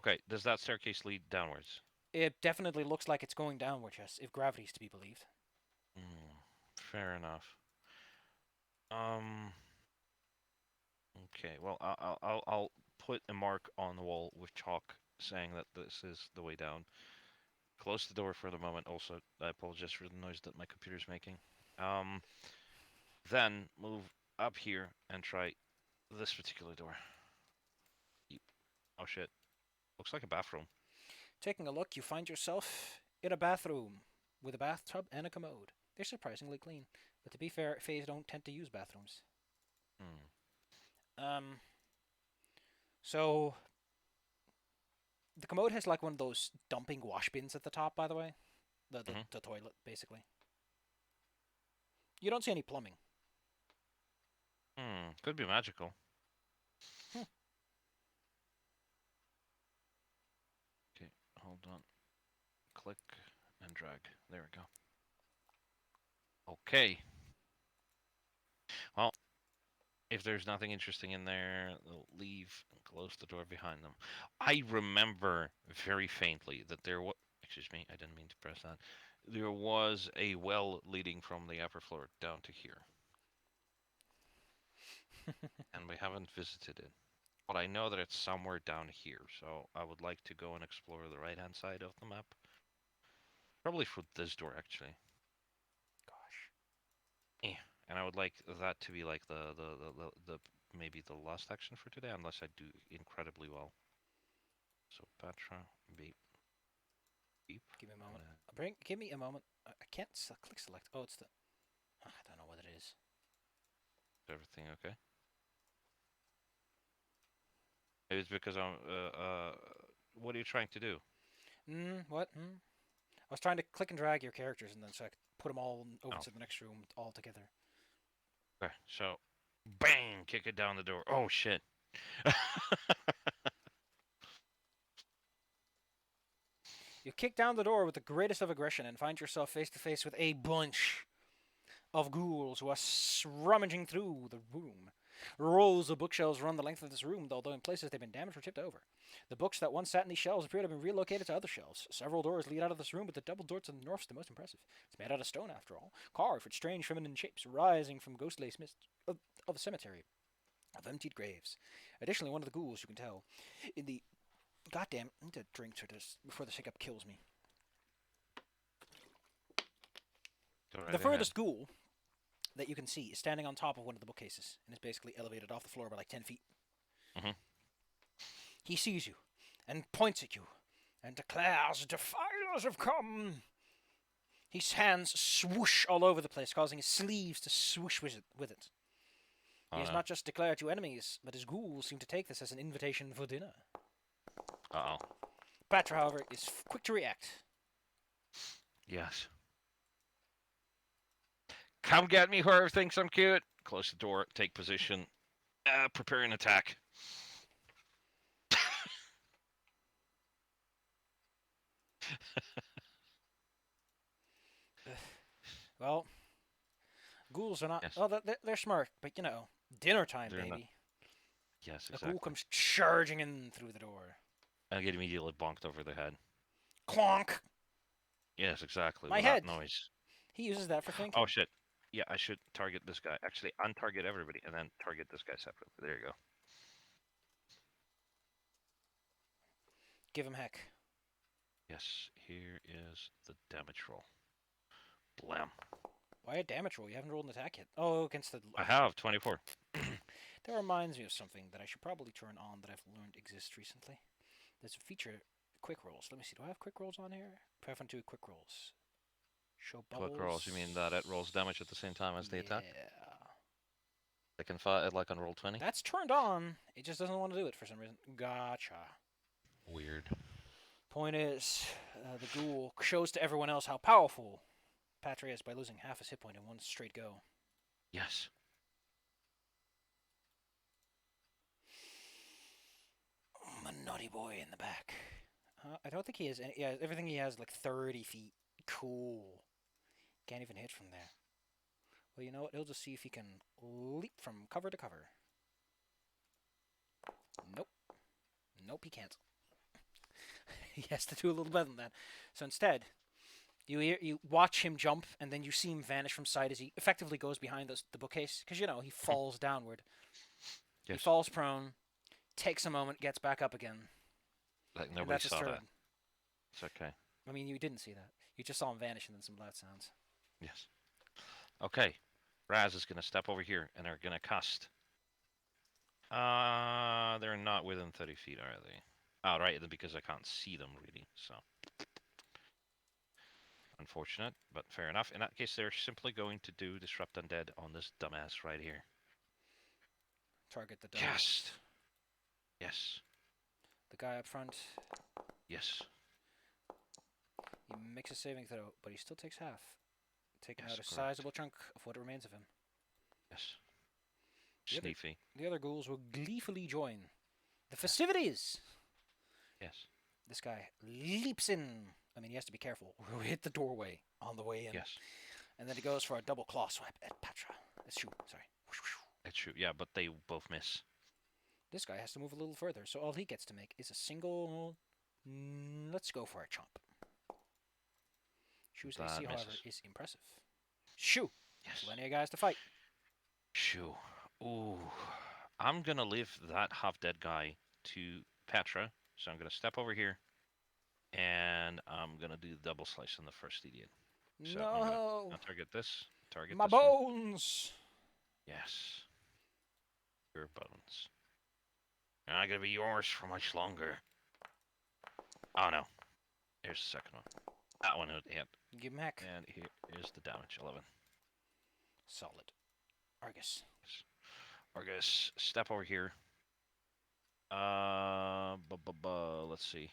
Okay. Does that staircase lead downwards? It definitely looks like it's going downward, yes, if gravity's to be believed. Fair enough. Um. Okay. Well, I'll put a mark on the wall with chalk saying that this is the way down. Close the door for the moment. Also, I apologize for the noise that my computer's making. Um. Then move up here and try this particular door. Oh shit. Looks like a bathroom. Taking a look, you find yourself in a bathroom with a bathtub and a commode. They're surprisingly clean, but to be fair, Fays don't tend to use bathrooms. Hmm. Um, so the commode has like one of those dumping wash bins at the top, by the way, the the, Mm-hmm. the toilet basically. You don't see any plumbing. Could be magical. Hmm. Okay, hold on. Click and drag. There we go. Okay. Well, if there's nothing interesting in there, they'll leave and close the door behind them. I remember very faintly that there was. Excuse me, I didn't mean to press that. There was a well leading from the upper floor down to here, and we haven't visited it. But I know that it's somewhere down here, so I would like to go and explore the right-hand side of the map. Probably for this door, actually. Gosh. Yeah, and I would like that to be like the maybe the last action for today, unless I do incredibly well. So Patra, beep, beep. Give me a moment. Give me a moment. I can't click select. Oh, it's the. I don't know what it is. Is everything okay? Maybe it's because I'm. What are you trying to do? What? I was trying to click and drag your characters, and then so I could put them all over Oh, to the next room all together. okay. So, bang! Kick it down the door. Oh shit! You kick down the door with the greatest of aggression and find yourself face to face with a bunch of ghouls who are rummaging through the room. Rows of bookshelves run the length of this room, although in places they've been damaged or tipped over. The books that once sat in these shelves appear to have been relocated to other shelves. Several doors lead out of this room, but the double door to the north is the most impressive. It's made out of stone, after all, carved with strange feminine shapes rising from ghostly mist of a cemetery of emptied graves. Additionally, one of the ghouls, you can tell, in the goddamn, I need to drink to this before this hiccup kills me. Go right The ahead. furthest ghoul that you can see is standing on top of one of the bookcases and is basically elevated off the floor by like 10 feet. Mhm. He sees you and points at you and declares, "Defilers have come!" His hands swoosh all over the place, causing his sleeves to swoosh with it. He Oh has no. not just declared you enemies, but his ghouls seem to take this as an invitation for dinner. Uh oh. Patra, however, is quick to react. Yes. Come get me, whoever thinks I'm cute. Close the door, take position, prepare an attack. Well, ghouls are not. Yes, Oh, they're smart, but you know, dinner time, they're not. baby. Yes, A ghoul exactly. comes charging in through the door. I get immediately bonked over the head. Clonk! Yes, exactly, My with that head. noise. He uses that for Oh thinking. shit. Yeah, I should target this guy. Actually, untarget everybody and then target this guy separately. There you go. Give him heck. Yes, here is the damage roll. Blam. Why a damage roll? You haven't rolled an attack yet. Oh, against the. I have 24. That reminds me of something that I should probably turn on that I've learned exists recently. There's a feature, quick rolls. Let me see. Do I have quick rolls on here? PF2e quick rolls. Show bubbles. Quick rolls, you mean that it rolls damage at the same time as the attack? Yeah. Like in fight, like on roll 20? That's turned on. It just doesn't want to do it for some reason. Gotcha. Weird. Point is, the ghoul shows to everyone else how powerful Patre is by losing half his hit point in one straight go. Yes. A naughty boy in the back. I don't think he has any. Yeah, everything he has like 30 feet. Cool. Can't even hit from there. Well, you know what? He'll just see if he can leap from cover to cover. Nope. Nope, he can't. He has to do a little better than that. So instead, you watch him jump, and then you see him vanish from sight as he effectively goes behind the bookcase. Because, you know, he falls downward. Yes. He falls prone, takes a moment, gets back up again. Like And nobody that's his saw turn. that. It's okay. I mean, you didn't see that. You just saw him vanish and then some loud sounds. Yes. Okay. Raz is going to step over here and they're going to cast. They're not within 30 feet, are they? Oh, right, because I can't see them really, so. Unfortunate, but fair enough. In that case, they're simply going to do Disrupt Undead on this dumbass right here. Target the doubles. Cast. Yes. The guy up front, Yes. he makes a saving throw, but he still takes half. Taking Yes, out a correct. sizable chunk of what remains of him. Yes. The other- Sneefy. The other ghouls will gleefully join the festivities. Yes. This guy leaps in. I mean, he has to be careful. We'll hit the doorway on the way in. Yes. And then he goes for a double claw swipe at Patra. Shoot, sorry. It's true. Yeah, but they both miss. This guy has to move a little further, so all he gets to make is a single. Let's go for a chomp. Shoo's That AC, however, misses. is impressive. Shoo! Yes. Plenty of guys to fight. Shoo. Ooh. I'm going to leave that half-dead guy to Petra, so I'm going to step over here, and I'm going to do the double slice on the first idiot. So I'm No! gonna target this. Target My this one. bones! Yes. Your bones. They're not gonna be yours for much longer. Oh no. Here's the second one. That one hit. Give him heck. And here is the damage. 11. Solid. Argus. Argus, step over here. Let's see.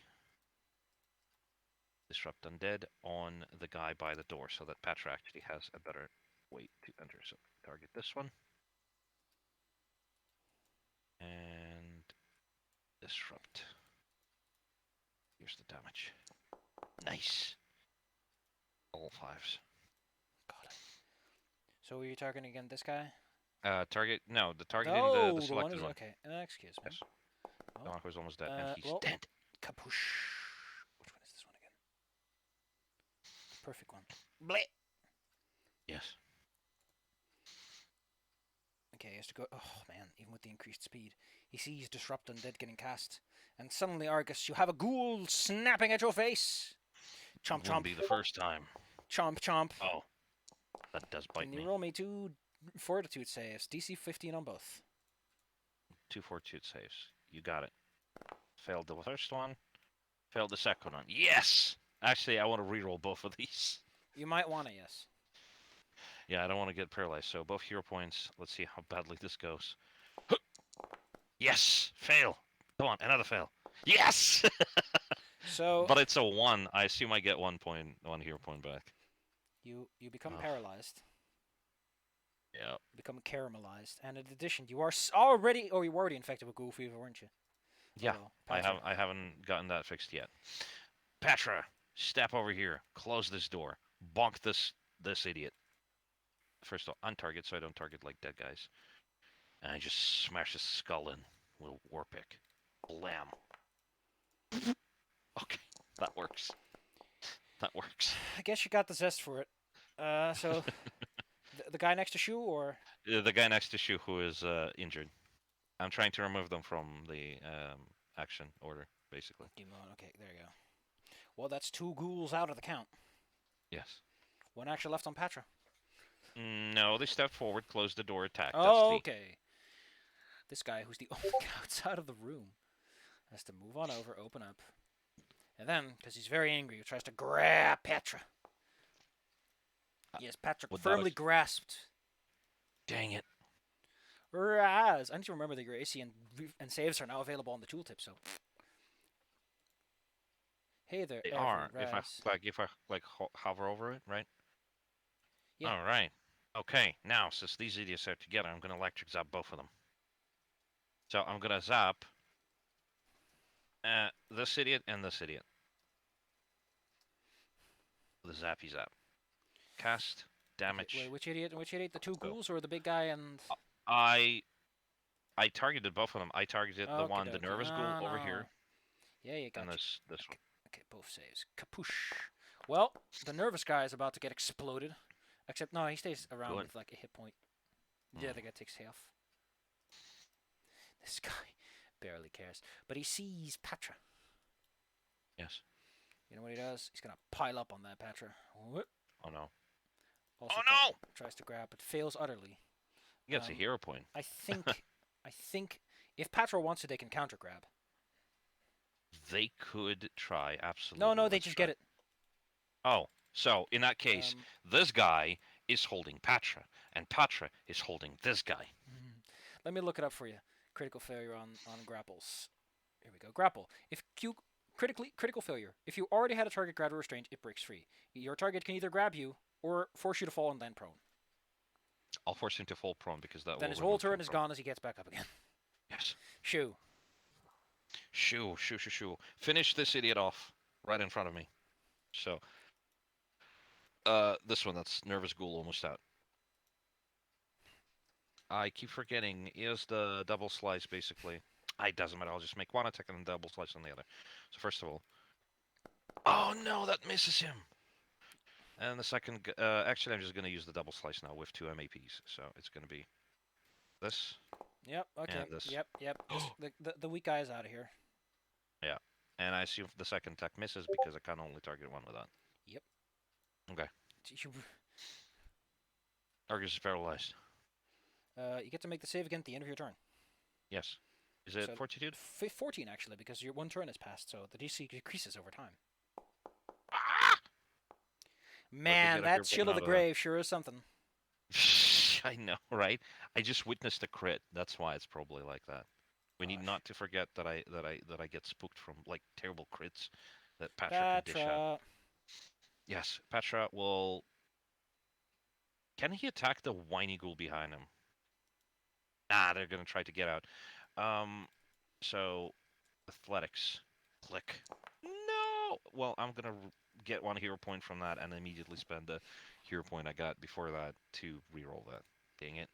Disrupt Undead on the guy by the door so that Patra actually has a better way to enter. So target this one. And disrupt. Here's the damage. Nice. All fives. Got it. So were you targeting again this guy? Targeting Oh, the the one selected is one. okay. Excuse me. Yes. Oh, The one who's almost dead, and he's well, dead. Kapoosh. Which one is this one again? Perfect one. Bleh. Yes. Okay, he has to go. Oh man, even with the increased speed, he sees Disrupt Undead getting cast, and suddenly, Argus, you have a ghoul snapping at your face. Chomp Wouldn't chomp. be the first time. Chomp chomp. Oh, that does bite Can you me. roll me 2 fortitude saves? DC 15 on both. 2 fortitude saves. You got it. Failed the first one. Failed the second one. Yes! Actually, I want to reroll both of these. You might want to, yes. Yeah, I don't want to get paralyzed, so both hero points. Let's see how badly this goes. Yes! Fail! Come on, another fail. Yes! So But it's a 1. I assume I get 1 hero point back. you become Oh. paralyzed. Yeah. become caramelized. And in addition, you are already, you were already infected with ghoul fever, weren't you? Oh Yeah. well, Patra. I haven't gotten that fixed yet. Petra, step over here. Close this door. Bonk this idiot. First of all, untarget so I don't target like dead guys. And I just smash his skull in with a war pick. Blam. Okay, that works. That works. I guess you got the zest for it. So the guy next to Shu, or The guy next to Shu who is injured. I'm trying to remove them from the action order, basically. Demon? Okay, there you go. Well, that's 2 ghouls out of the count. Yes. 1 action left on Patra. No, they stepped forward, closed the door, attacked. That's Oh, the. okay. This guy, who's the only guy outside of the room, has to move on over, open up, and then, because he's very angry, he tries to grab Patra. Yes, Patra firmly grasped. Dang it. Raz. I need to remember that your AC and saves are now available on the tooltip, so. Hey there, They Evan, are. Raz. If I hover over it, right? Yeah. All right. Okay. Now, since these idiots are together, I'm gonna electric zap both of them. So I'm gonna zap this idiot and this idiot. The zappy zap. Cast damage. Okay, wait, which idiot? Which idiot? The 2 ghouls or the big guy and? I targeted both of them. I targeted the one, the Okay. nervous ghoul over here, Yeah, you got and you. this one. Okay, both saves. Kapoosh. Well, the nervous guy is about to get exploded. Except, no, he stays around Good. with like a hit point. Yeah, the guy takes half. This guy barely cares. But he sees Patra. Yes. You know what he does? He's going to pile up on that Patra. Whoop. Oh no. Also Oh no! Tries to grab, but fails utterly. He gets a hero point. I think if Patra wants to, they can counter grab. They could try, absolutely. No, they just get it. Oh, so in that case, this guy is holding Patra, and Patra is holding this guy. Let me look it up for you. Critical failure on grapples. Here we go. Grapple. If critical failure. If you already had a target grabbed or restrained, it breaks free. Your target can either grab you or force you to fall and land prone. I'll force him to fall prone because that. Then will his whole turn prone. is gone as he gets back up again. Yes. Shoo. Shoo. Finish this idiot off right in front of me. So, this one, that's nervous ghoul almost out. I keep forgetting. Is the double slice basically? It doesn't matter. I'll just make one attack and then double slice on the other. So first of all, oh no, that misses him. And the second, actually, I'm just gonna use the double slice now with 2 MAPs. So it's gonna be this. Yep. Okay. And this. Yep. The weak guy is out of here. Yeah. And I assume the second attack misses because I can only target one with that. Yep. Okay. Argus is paralyzed. You get to make the save again at the end of your turn. Yes. Is it So, fortitude? 14 actually, because your 1 turn has passed, so the DC decreases over time. Ah! Man, that Chill of the Grave sure is something. I know, right? I just witnessed a crit. That's why it's probably like that. We need not to forget that I get spooked from like terrible crits that Patra can dish out. Yes, Patra will. Can he attack the whiny ghoul behind him? Ah, they're gonna try to get out. So athletics, click. No. Well, I'm gonna get 1 hero point from that and immediately spend the hero point I got before that to reroll that. Dang it.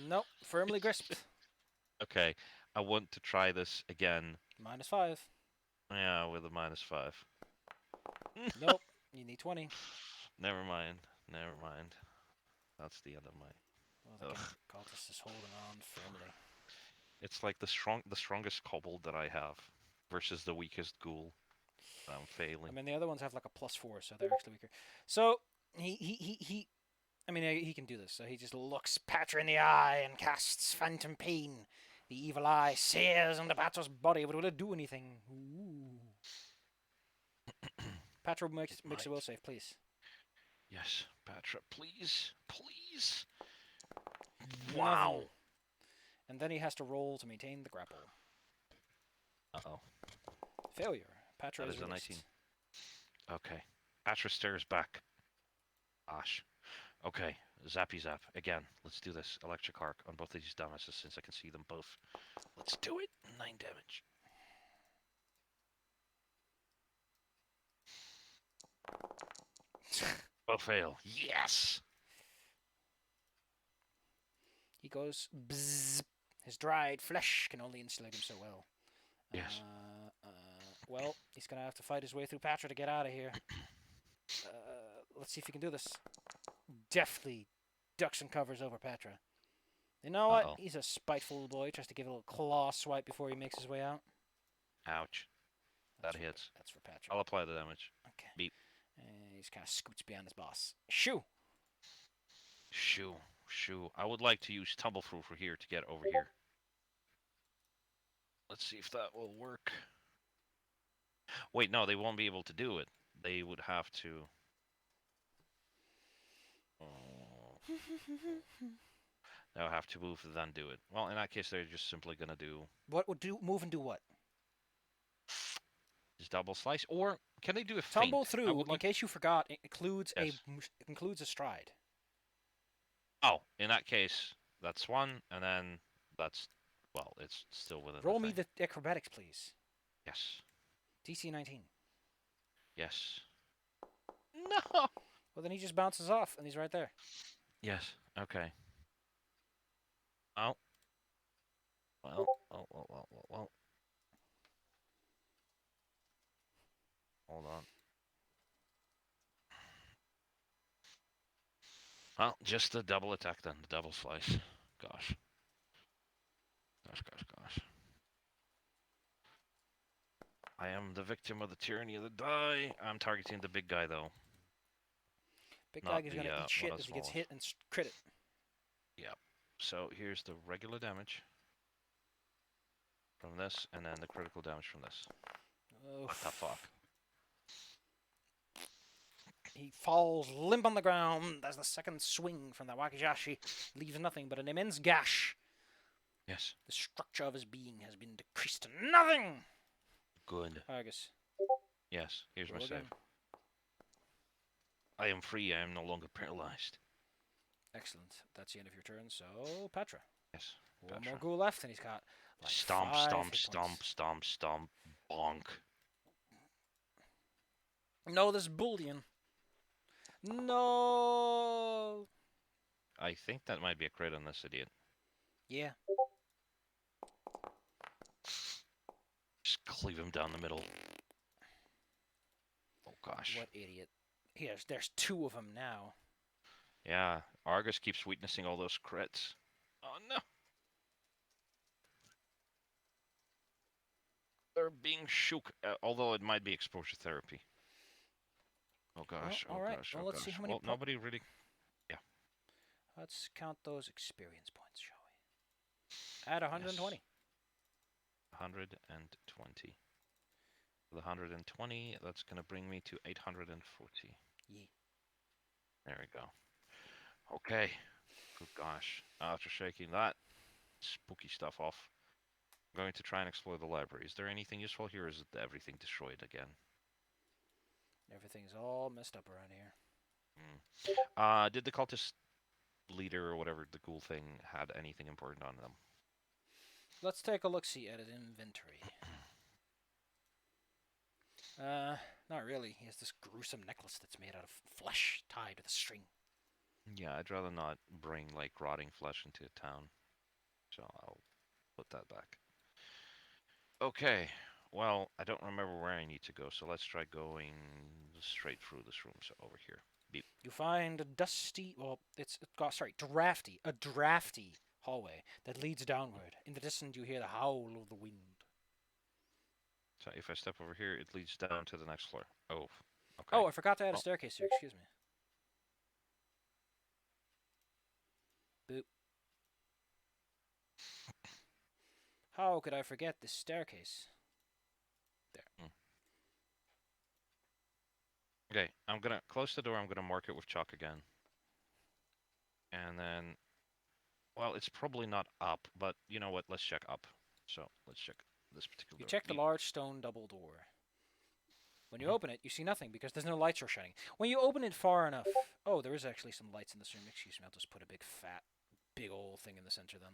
Nope, firmly gripped. Okay, I want to try this again. -5. Yeah, with a -5. Nope, you need 20. Never mind. That's the end of my. Well, the cultist is holding on firmly. It's like the strongest kobold that I have versus the weakest ghoul. I'm failing. I mean, the other ones have like a +4, so they're actually weaker. So he I mean, he can do this. So he just looks Patra in the eye and casts Phantom Pain. The evil eye sears into Patra's body, but will it do anything? Ooh. Patra makes a will save, please. Yes, Patra, please. Wow. And then he has to roll to maintain the grapple. Uh-oh. Failure. Patra That is a released. 19. Okay. Patra stares back. Gosh. Okay, zappy zap. Again, let's do this. Electric arc on both of these dumbasses since I can see them both. Let's do it. 9 damage. Both fail. Yes! He goes bzzz. His dried flesh can only insulate him so well. Yes. Well, he's gonna have to fight his way through Patra to get out of here. Let's see if he can do this. Deftly ducks and covers over Patra. You know what? Uh-oh. He's a spiteful boy. Tries to give a little claw swipe before he makes his way out. Ouch. That hits. That's for Patra. I'll apply the damage. Okay. Beep. He just kind of scoots behind his boss. Shoo! Shoo. Shoo. I would like to use Tumble Through for here to get over here. Let's see if that will work. Wait, no, they won't be able to do it. They would have to... They'll have to move to then do it. Well, in that case, they're just simply going to do... What would do? Move and do what? Just double slice. Or can they do a feint? Tumble through. In like... case you forgot, it includes Yes. a stride. Oh, in that case, that's one, and then that's... Well, it's still within Roll the me thing. the acrobatics, please. Yes. DC 19. Yes. No! Well, then he just bounces off, and he's right there. Yes. Okay. Oh. Well. Well. Hold on. Well, just the double attack then, the double slice. Gosh. Gosh. I am the victim of the tyranny of the die. I'm targeting the big guy though. Big Not guy is the, gonna eat shit one of as the he gets smallest. hit and crit it. Yep. So here's the regular damage from this, and then the critical damage from this. Oof. What the fuck? He falls limp on the ground as the second swing from the wakizashi leaves nothing but an immense gash. Yes. The structure of his being has been decreased to nothing. Good. Argus. Yes. Here's my Roll again. save. I am free. I am no longer paralyzed. Excellent. That's the end of your turn. So, Petra. Yes. One Petra. more ghoul left, and he's got like Stomp, 5 stomp, hit stomp, points. stomp, stomp, bonk. No, this bullion. No. I think that might be a crit on this idiot. Yeah. Just cleave him down the middle. Oh gosh. What idiot. There's 2 of them now. Yeah, Argus keeps witnessing all those crits. Oh no. They're being shook, although it might be exposure therapy. Oh gosh, Well, oh alright. gosh, Well, oh let's gosh. see how many Well, nobody really... Let's count those experience points, shall we? Add 120. Yes. 120. The 120, that's going to bring me to 840. Yeah. There we go. Okay. Good gosh. After shaking that spooky stuff off, I'm going to try and explore the library. Is there anything useful here, or is it everything destroyed again? Everything's all messed up around here. Did the cultist leader or whatever the ghoul thing had anything important on them? Let's take a look-see at his inventory. Not really. He has this gruesome necklace that's made out of flesh tied with a string. Yeah, I'd rather not bring, like, rotting flesh into a town. So I'll put that back. Okay. Well, I don't remember where I need to go, so let's try going straight through this room. So over here. Beep. You find a dusty, well, a drafty hallway that leads downward. In the distance, you hear the howl of the wind. So if I step over here, it leads down to the next floor. Oh, okay. Oh, I forgot to add a staircase here. Excuse me. Boop. How could I forget this staircase? There. Okay, I'm gonna close the door. I'm gonna mark it with chalk again. And then, well, it's probably not up, but you know what? Let's check up. So let's check this particular. You check the large stone double door. When you open it, you see nothing because there's no lights are shining. When you open it far enough... Oh, there is actually some lights in this room. Excuse me, I'll just put a big old thing in the center then.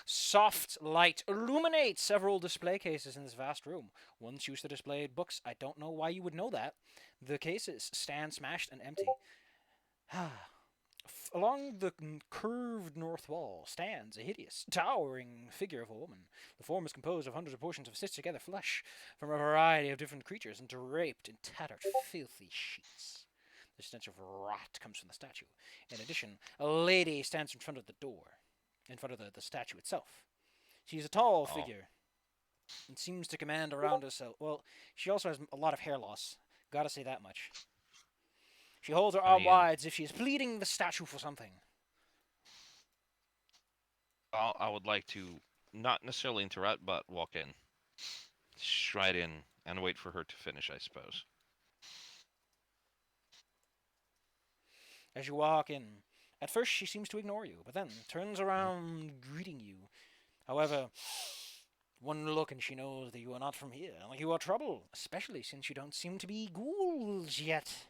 Soft light illuminates several display cases in this vast room. One's used to display books. I don't know why you would know that. The cases stand smashed and empty. Along the curved north wall stands a hideous, towering figure of a woman. The form is composed of hundreds of portions of stitched together flesh from a variety of different creatures and draped in tattered, filthy sheets. The stench of rot comes from the statue. In addition, a lady stands in front of the door, in front of the statue itself. She's a tall figure and seems to command around herself. Well, she also has a lot of hair loss. Gotta say that much. She holds her arm wide as if she is pleading the statue for something. I would like to not necessarily interrupt, but walk in. Stride in and wait for her to finish, I suppose. As you walk in, at first she seems to ignore you, but then turns around greeting you. However, one look and she knows that you are not from here, like you are trouble, especially since you don't seem to be ghouls yet.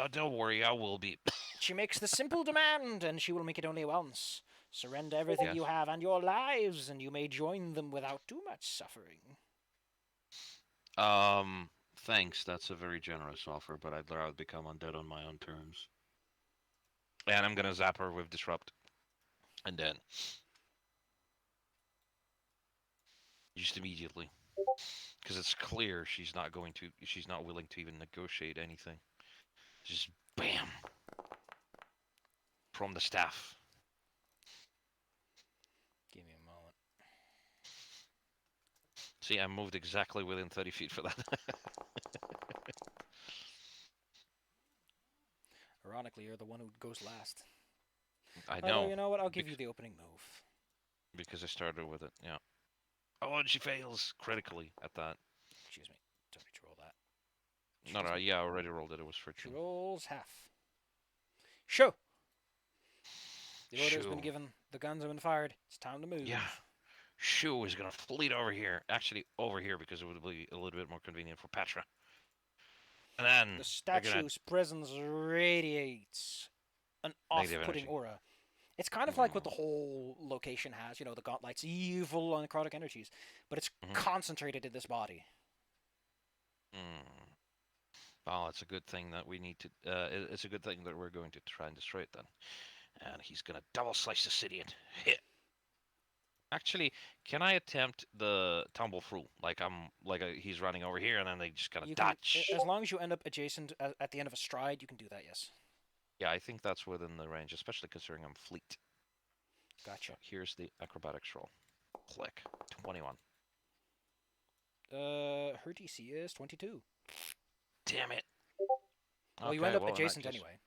Oh, don't worry, I will be. She makes the simple demand, and she will make it only once. Surrender everything you have and your lives, and you may join them without too much suffering. Thanks. That's a very generous offer, but I'd rather become undead on my own terms. And I'm gonna zap her with Disrupt. And then... just immediately. Because it's clear she's not willing to even negotiate anything. Just BAM! From the staff. Give me a moment. See, I moved exactly within 30 feet for that. Ironically, you're the one who goes last. I know. You know what? I'll give you the opening move. Because I started with it, yeah. Oh, and she fails critically at that. Excuse me. Don't need to roll that. No, yeah, I already rolled it. It was for 2. She rolls half. Shoo! The order has been given. The guns have been fired. It's time to move. Yeah. Shoo is going to fleet over here. Actually, over here because it would be a little bit more convenient for Patra. And then... the statue's presence radiates an off-putting aura. It's kind of like what the whole location has. You know, the Gauntlet's evil necrotic energies. But it's concentrated in this body. Well, it's a good thing that we need to... it's a good thing that we're going to try and destroy it then. And he's going to double slice the city and hit. Actually, can I attempt the tumble through? He's running over here and then they just kind of dodge. As long as you end up adjacent at the end of a stride, you can do that, yes. Yeah, I think that's within the range, especially considering I'm fleet. Gotcha. So here's the acrobatics roll. Click. 21. Her DC is 22. Damn it. Well, you end up adjacent anyway.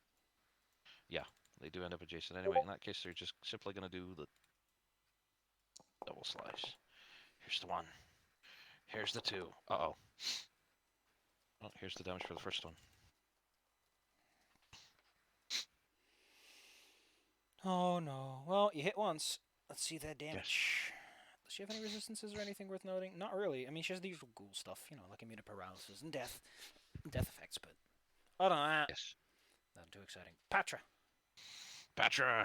Yeah, they do end up adjacent anyway. In that case, they're just simply going to do the double slice. Here's the 1. Here's the 2. Uh-oh. Well, here's the damage for the first one. Oh, no. Well, you hit once. Let's see that damage. Yes. Does she have any resistances or anything worth noting? Not really. I mean, she has the usual ghoul stuff, you know, like immune to paralysis and death effects, but other than that, not too exciting. Patra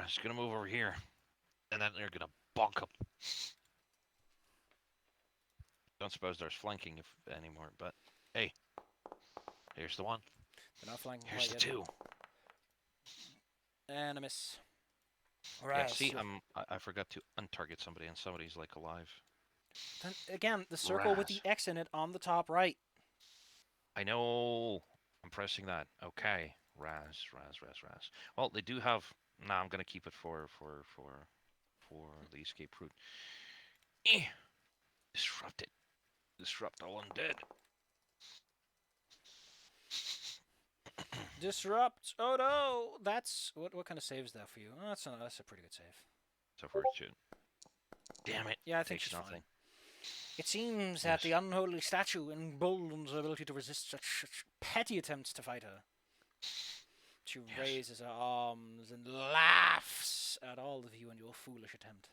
is going to move over here, and then they're going to bonk him. Don't suppose there's flanking anymore, but hey, here's the 1. They're not flanking. Here's the 2. And a miss. Right. Yeah, see, I forgot to untarget somebody, and somebody's like alive. Then again, the circle with the X in it on the top right. I know. I'm pressing that. Okay. Raz. Well, they do have... Nah, I'm going to keep it for the escape route. Disrupt it. Disrupt all undead. Disrupt. Oh no! That's... What kind of save is that for you? Oh, that's a pretty good save. So far, it's damn it. Yeah, I think she's fine. It seems that the unholy statue emboldens her ability to resist such petty attempts to fight her. She raises her arms and laughs at all of you and your foolish attempt.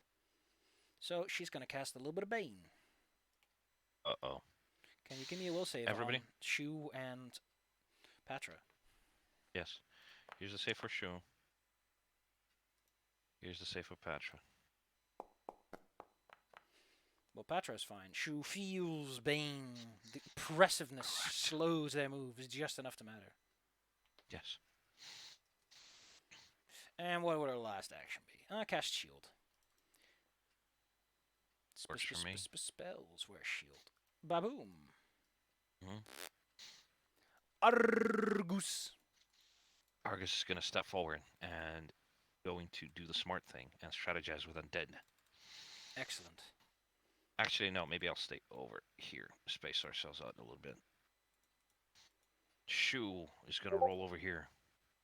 So she's going to cast a little bit of Bane. Uh-oh. Can you give me a will save Everybody? on Shu and Patra? Yes. Here's the save for Shu. Here's the save for Patra. Well, Patra is fine. Shu feels Bane. The oppressiveness slows their moves just enough to matter. Yes. And what would our last action be? Cast shield. Works for me. Spells wear shield. Baboom. Mhm. Argus. Argus is going to step forward and going to do the smart thing and strategize with Undead. Excellent. Actually, no, maybe I'll stay over here. Space ourselves out a little bit. Shu is going to roll over here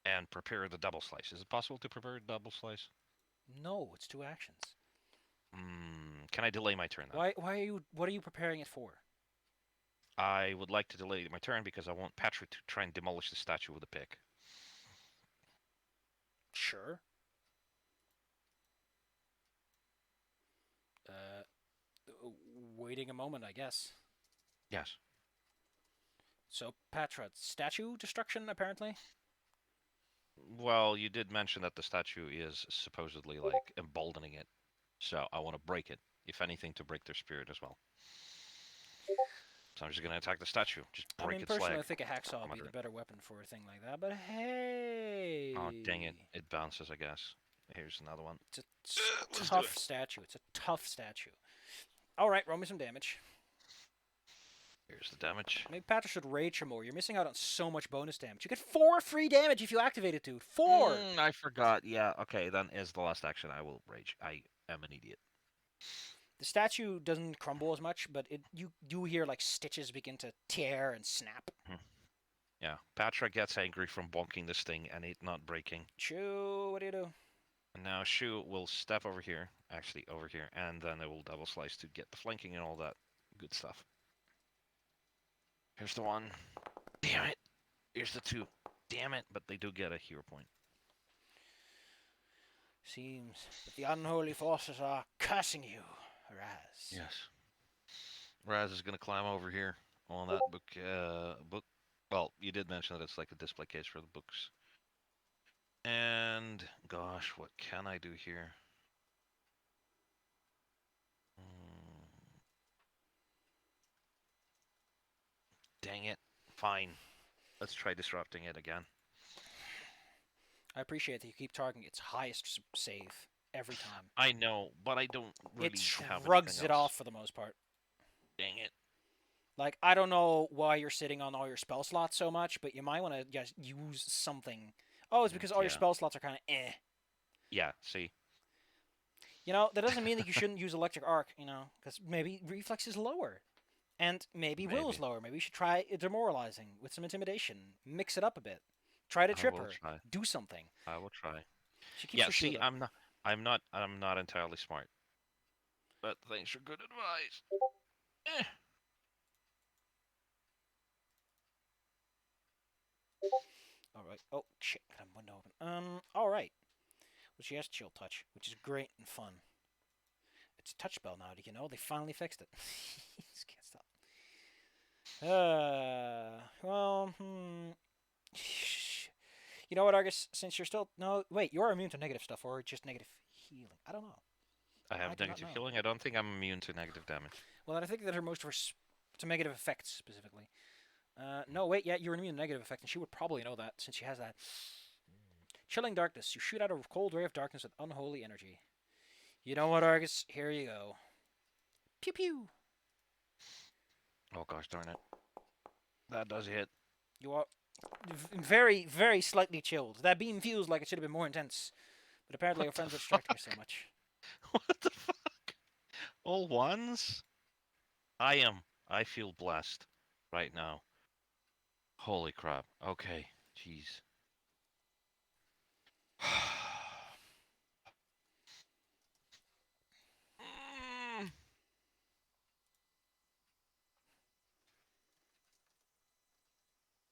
and prepare the double slice. Is it possible to prepare a double slice? No, it's 2 actions. Can I delay my turn then? Why are you? What are you preparing it for? I would like to delay my turn because I want Patrick to try and demolish the statue with a pick. Sure. Waiting a moment, I guess. Yes. So, Patra, statue destruction, apparently? Well, you did mention that the statue is supposedly, like, emboldening it. So I want to break it. If anything, to break their spirit as well. So I'm just going to attack the statue. Just break its personally, leg. I think a hacksaw would be the better weapon for a thing like that, but hey! Oh, dang it. It bounces, I guess. Here's another one. It's a tough statue. It's a tough statue. Alright, roll me some damage. Here's the damage. Maybe Patra should rage more. You're missing out on so much bonus damage. You get 4 free damage if you activate it, dude. 4! I forgot. Yeah, okay, then is the last action. I will rage. I am an idiot. The statue doesn't crumble as much, but you do hear like stitches begin to tear and snap. Yeah, Patra gets angry from bonking this thing and it not breaking. Shu, what do you do? And now Shu will step over here, actually over here, and then it will double slice to get the flanking and all that good stuff. Here's the 1. Damn it. Here's the 2. Damn it, but they do get a hero point. Seems that the unholy forces are cursing you, Raz. Yes. Raz is going to climb over here on that book. Well, you did mention that it's like a display case for the books. And, gosh, what can I do here? Dang it. Fine. Let's try disrupting it again. I appreciate that you keep targeting its highest save every time. I know, but I don't really it have shrugs anything it else. off for the most part. Dang it. Like, I don't know why you're sitting on all your spell slots so much, but you might want to just use something. Oh, it's because all your spell slots are kind of eh. Yeah, see? You know, that doesn't mean that you shouldn't use Electric Arc, you know, because maybe Reflex is lower. And maybe Will is lower. Maybe you should try Demoralizing with some Intimidation. Mix it up a bit. Try to trip her. Do something. I will try. She keeps her shield up. I'm not entirely smart. But thanks for good advice. Eh. Alright. Oh, shit. Got a window open. Alright. Well, she has Chill Touch, which is great and fun. It's a touch spell now, do you know? They finally fixed it. Just can't stop. You know what, Argus? Since you're still... No, wait, you're immune to negative stuff, or just negative healing. I don't know. I have negative healing. I don't think I'm immune to negative damage. Well, then I think that her most of her... to negative effects, specifically. No, wait, yeah, you're immune to negative effect, and she would probably know that, since she has that. Chilling Darkness. You shoot out a cold ray of darkness with unholy energy. You know what, Argus? Here you go. Pew pew! Oh gosh darn it. That does hit. You are very, very slightly chilled. That beam feels like it should have been more intense. But apparently your friends are distracting her so much. What the fuck? All ones? I feel blessed right now. Holy crap. Okay. Jeez.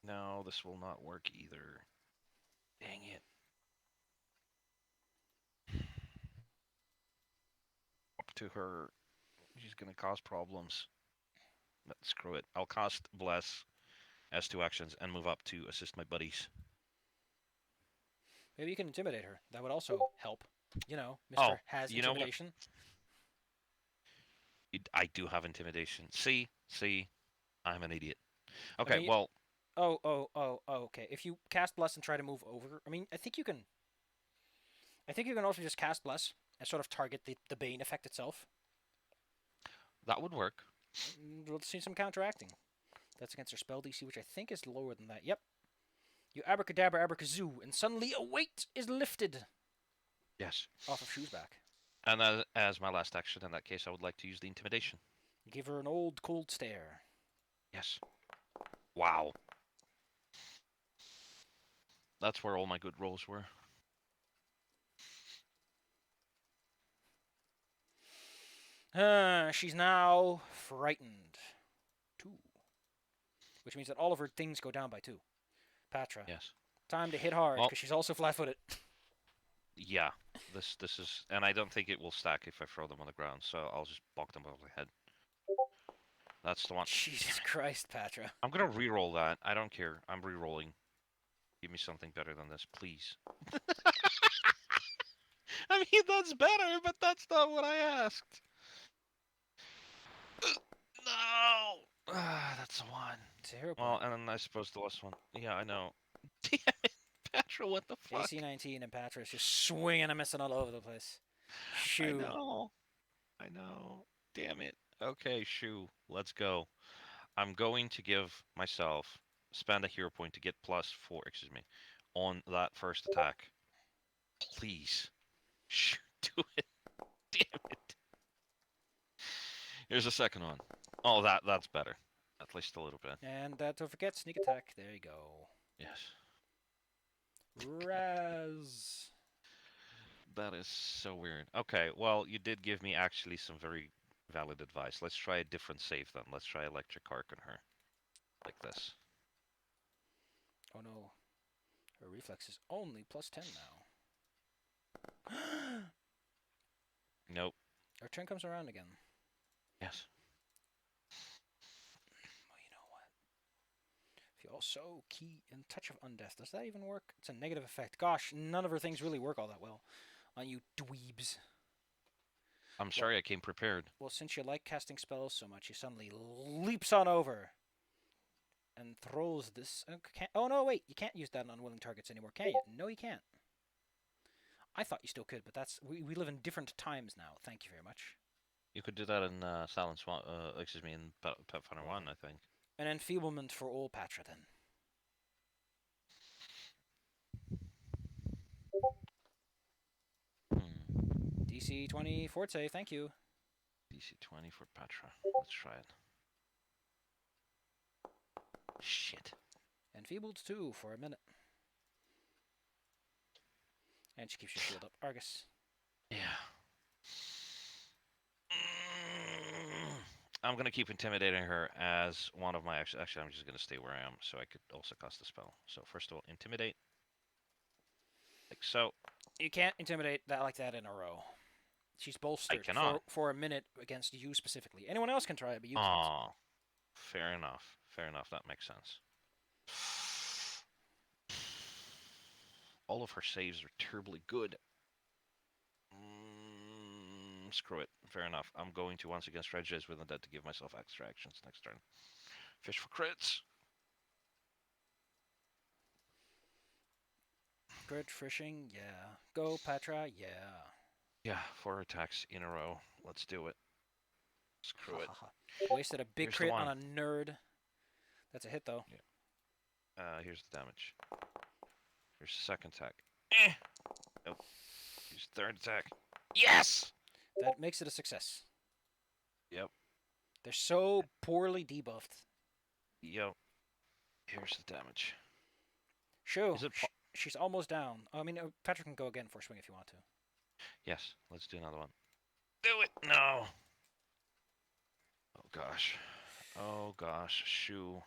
No, this will not work either. Dang it. Up to her. She's gonna cause problems. But screw it. I'll cast Bless as 2 actions and move up to assist my buddies. Maybe you can intimidate her. That would also help. You know, Oh, Mr. has you know what? intimidation. I do have intimidation. See, I'm an idiot. I Okay, mean, well, okay. If you cast Bless and try to move over, I mean, I think you can. I think you can also just cast Bless and sort of target the Bane effect itself. that would work. We'll see some counteracting. That's against her spell DC, which I think is lower than that. Yep. You abracadabra abracazoo, and suddenly a weight is lifted Yes. off of Shu's back. And as my last action in that case, I would like to use the intimidation. You give her an old cold stare. Yes. Wow. That's where all my good rolls were. She's now frightened. 2. Which means that all of her things go down by 2. Patra. Yes. Time to hit hard, Well- because she's also flat-footed. Yeah. This is, and I don't think it will stack if I throw them on the ground, so I'll just bonk them over the head. That's the one. Jesus Christ, Patra. I'm gonna re-roll that. I don't care. I'm re-rolling. Give me something better than this, please. I mean, that's better, but that's not what I asked. No! That's the one. It's a hero Well, point. and then I suppose the last one. Yeah, I know. Damn it, Petra, what the fuck? AC 19 and Patra is just swinging and missing all over the place. I Shoo. know. Damn it. Okay, Shu, let's go. I'm going to give myself, spend a hero point to get +4, excuse me, on that first attack. Please. Shh, do it. Damn it. Here's the second one. Oh, that's better. At least a little bit. And don't forget sneak attack. There you go. Yes. Raz. That is so weird. Okay, well, you did give me actually some very valid advice. Let's try a different save then. Let's try Electric Arc on her. Like this. Oh no. Her reflex is only +10 now. Nope. Our turn comes around again. Yes. Well, you know what? If you also key in Touch of Undeath, does that even work? It's a negative effect. Gosh, none of her things really work all that well on you dweebs. I'm sorry I came prepared. Well, since you like casting spells so much, he suddenly leaps on over and throws this. Oh no, wait! You can't use that on unwilling targets anymore, can you? No, you can't. I thought you still could, but that's we live in different times now. Thank you very much. You could do that in Silent Swan, excuse me, in Pathfinder 1, I think. An enfeeblement for all Patra then. DC 20 fort save, thank you. DC 20 for Patra. Let's try it. Shit. Enfeebled 2 for a minute. And she keeps your shield up. Argus. Yeah. I'm going to keep intimidating her as one of my actions. Actually, I'm just going to stay where I am so I could also cast the spell. So first of all, intimidate. Like so. You can't intimidate that like that in a row. She's bolstered for a minute against you specifically. Anyone else can try it, but you can't. Oh, fair enough. Fair enough. That makes sense. All of her saves are terribly good. Screw it. Fair enough. I'm going to once again strategize with Undead to give myself extra actions next turn. Fish for crits. Crit fishing, yeah. Go, Patra, yeah. Yeah, 4 attacks in a row. Let's do it. Screw it. Wasted a big Here's the crit one. on a nerd. That's a hit, though. Yeah. Here's the damage. Here's the second attack. Nope. Here's the third attack. Yes! That makes it a success. Yep. They're so poorly debuffed. Yep. Here's the damage. Sure. Is it She's almost down. I mean, Patrick can go again for a swing if you want to. Yes, let's do another one. Do it! No! Oh gosh. Oh gosh. Shoo.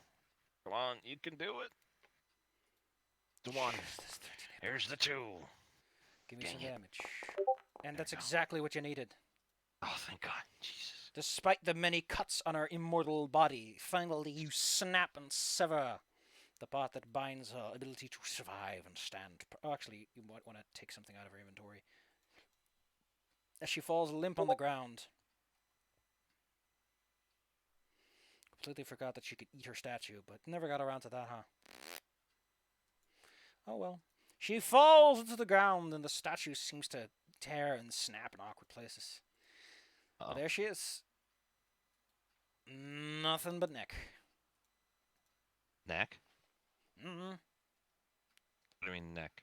Come on, you can do it. The 1. Here's the 2. Give me Dang some it. damage. And There that's we go. exactly what you needed. Oh, thank God. Jesus. Despite the many cuts on her immortal body, finally you snap and sever the part that binds her ability to survive and stand. Oh, actually, you might want to take something out of her inventory. As she falls limp on the ground. Completely forgot that she could eat her statue, but never got around to that, huh? Oh well. She falls into the ground, and the statue seems to tear and snap in awkward places. But there she is. Nothing but neck. Neck? Mm-hmm. What do you mean neck?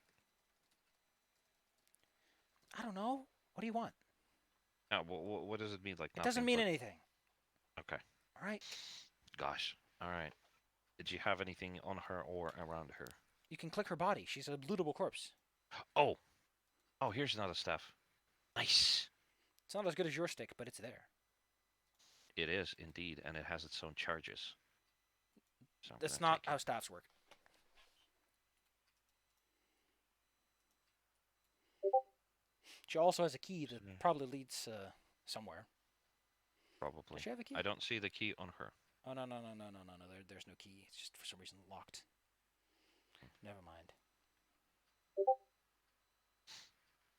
I don't know. What do you want? No, what does it mean? Like it doesn't mean anything. Okay. All right. Gosh. All right. Did you have anything on her or around her? You can click her body. She's a lootable corpse. Oh. Oh, here's another staff. Nice. It's not as good as your stick, but it's there. It is, indeed, and it has its own charges. So That's not how staffs work. She also has a key that probably leads somewhere. Probably. Does she have a key? I don't see the key on her. Oh, no. There's no key. It's just for some reason locked. Never mind.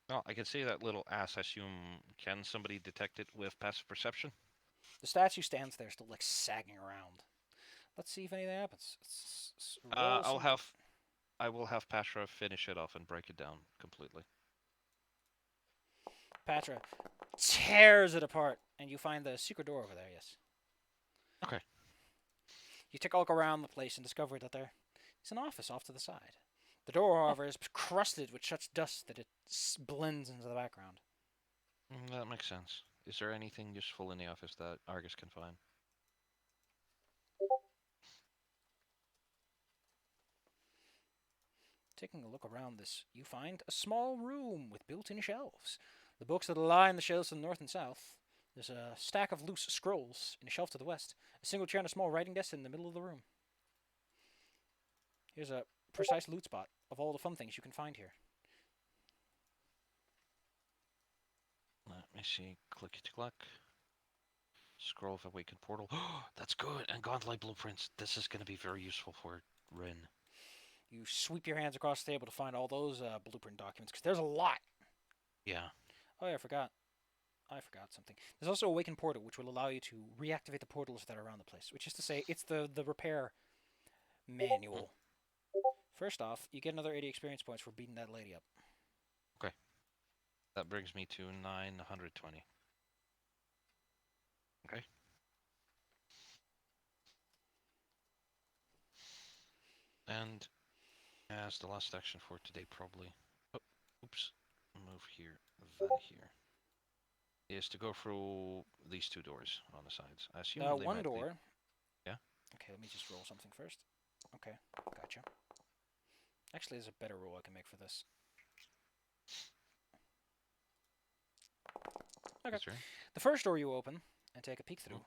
Well, I can see that little ass. I assume, can somebody detect it with passive perception? The statue stands there still like sagging around. Let's see if anything happens. I will have Patra finish it off and break it down completely. Patra tears it apart, and you find the secret door over there, yes. Okay. You take a look around the place and discover that there is an office off to the side. The door, however, is crusted with such dust that it blends into the background. That makes sense. Is there anything useful in the office that Argus can find? Taking a look around this, you find a small room with built-in shelves. The books that line the shelves to the north and south. There's a stack of loose scrolls in a shelf to the west. A single chair and a small writing desk in the middle of the room. Here's a precise loot spot of all the fun things you can find here. Let me see. Clickety-clack. Scroll of Awaken Portal. Oh, that's good. And Godlight Blueprints. This is going to be very useful for Rin. You sweep your hands across the table to find all those blueprint documents, because there's a lot. Yeah. Oh, yeah, I forgot something. There's also Awaken Portal, which will allow you to reactivate the portals that are around the place, which is to say, it's the repair manual. First off, you get another 80 experience points for beating that lady up. Okay. That brings me to 920. Okay. And as the last action for today, probably. Oh, oops. Move here, then here. Is to go through these two doors on the sides. I assume they One might door. Yeah? Okay, let me just roll something first. Okay, gotcha. Actually, there's a better roll I can make for this. Okay. Sure. The first door you open and take a peek through,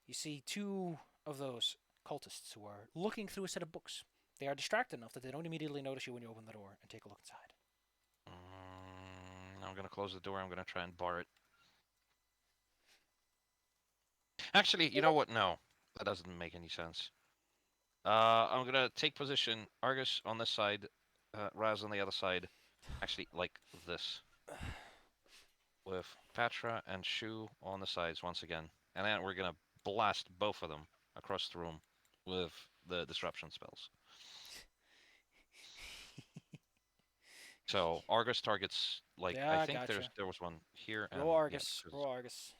you see two of those cultists who are looking through a set of books. They are distracted enough that they don't immediately notice you when you open the door and take a look inside. I'm going to close the door. I'm going to try and bar it. Actually, you know what? No. That doesn't make any sense. I'm going to take position. Argus on this side. Raz on the other side. Actually, like this. With Patra and Shu on the sides once again. And then we're going to blast both of them across the room with the disruption spells. So Argus targets, like, Yeah, I think gotcha. there was one here. And, Roll Argus. Yeah, Roll Argus.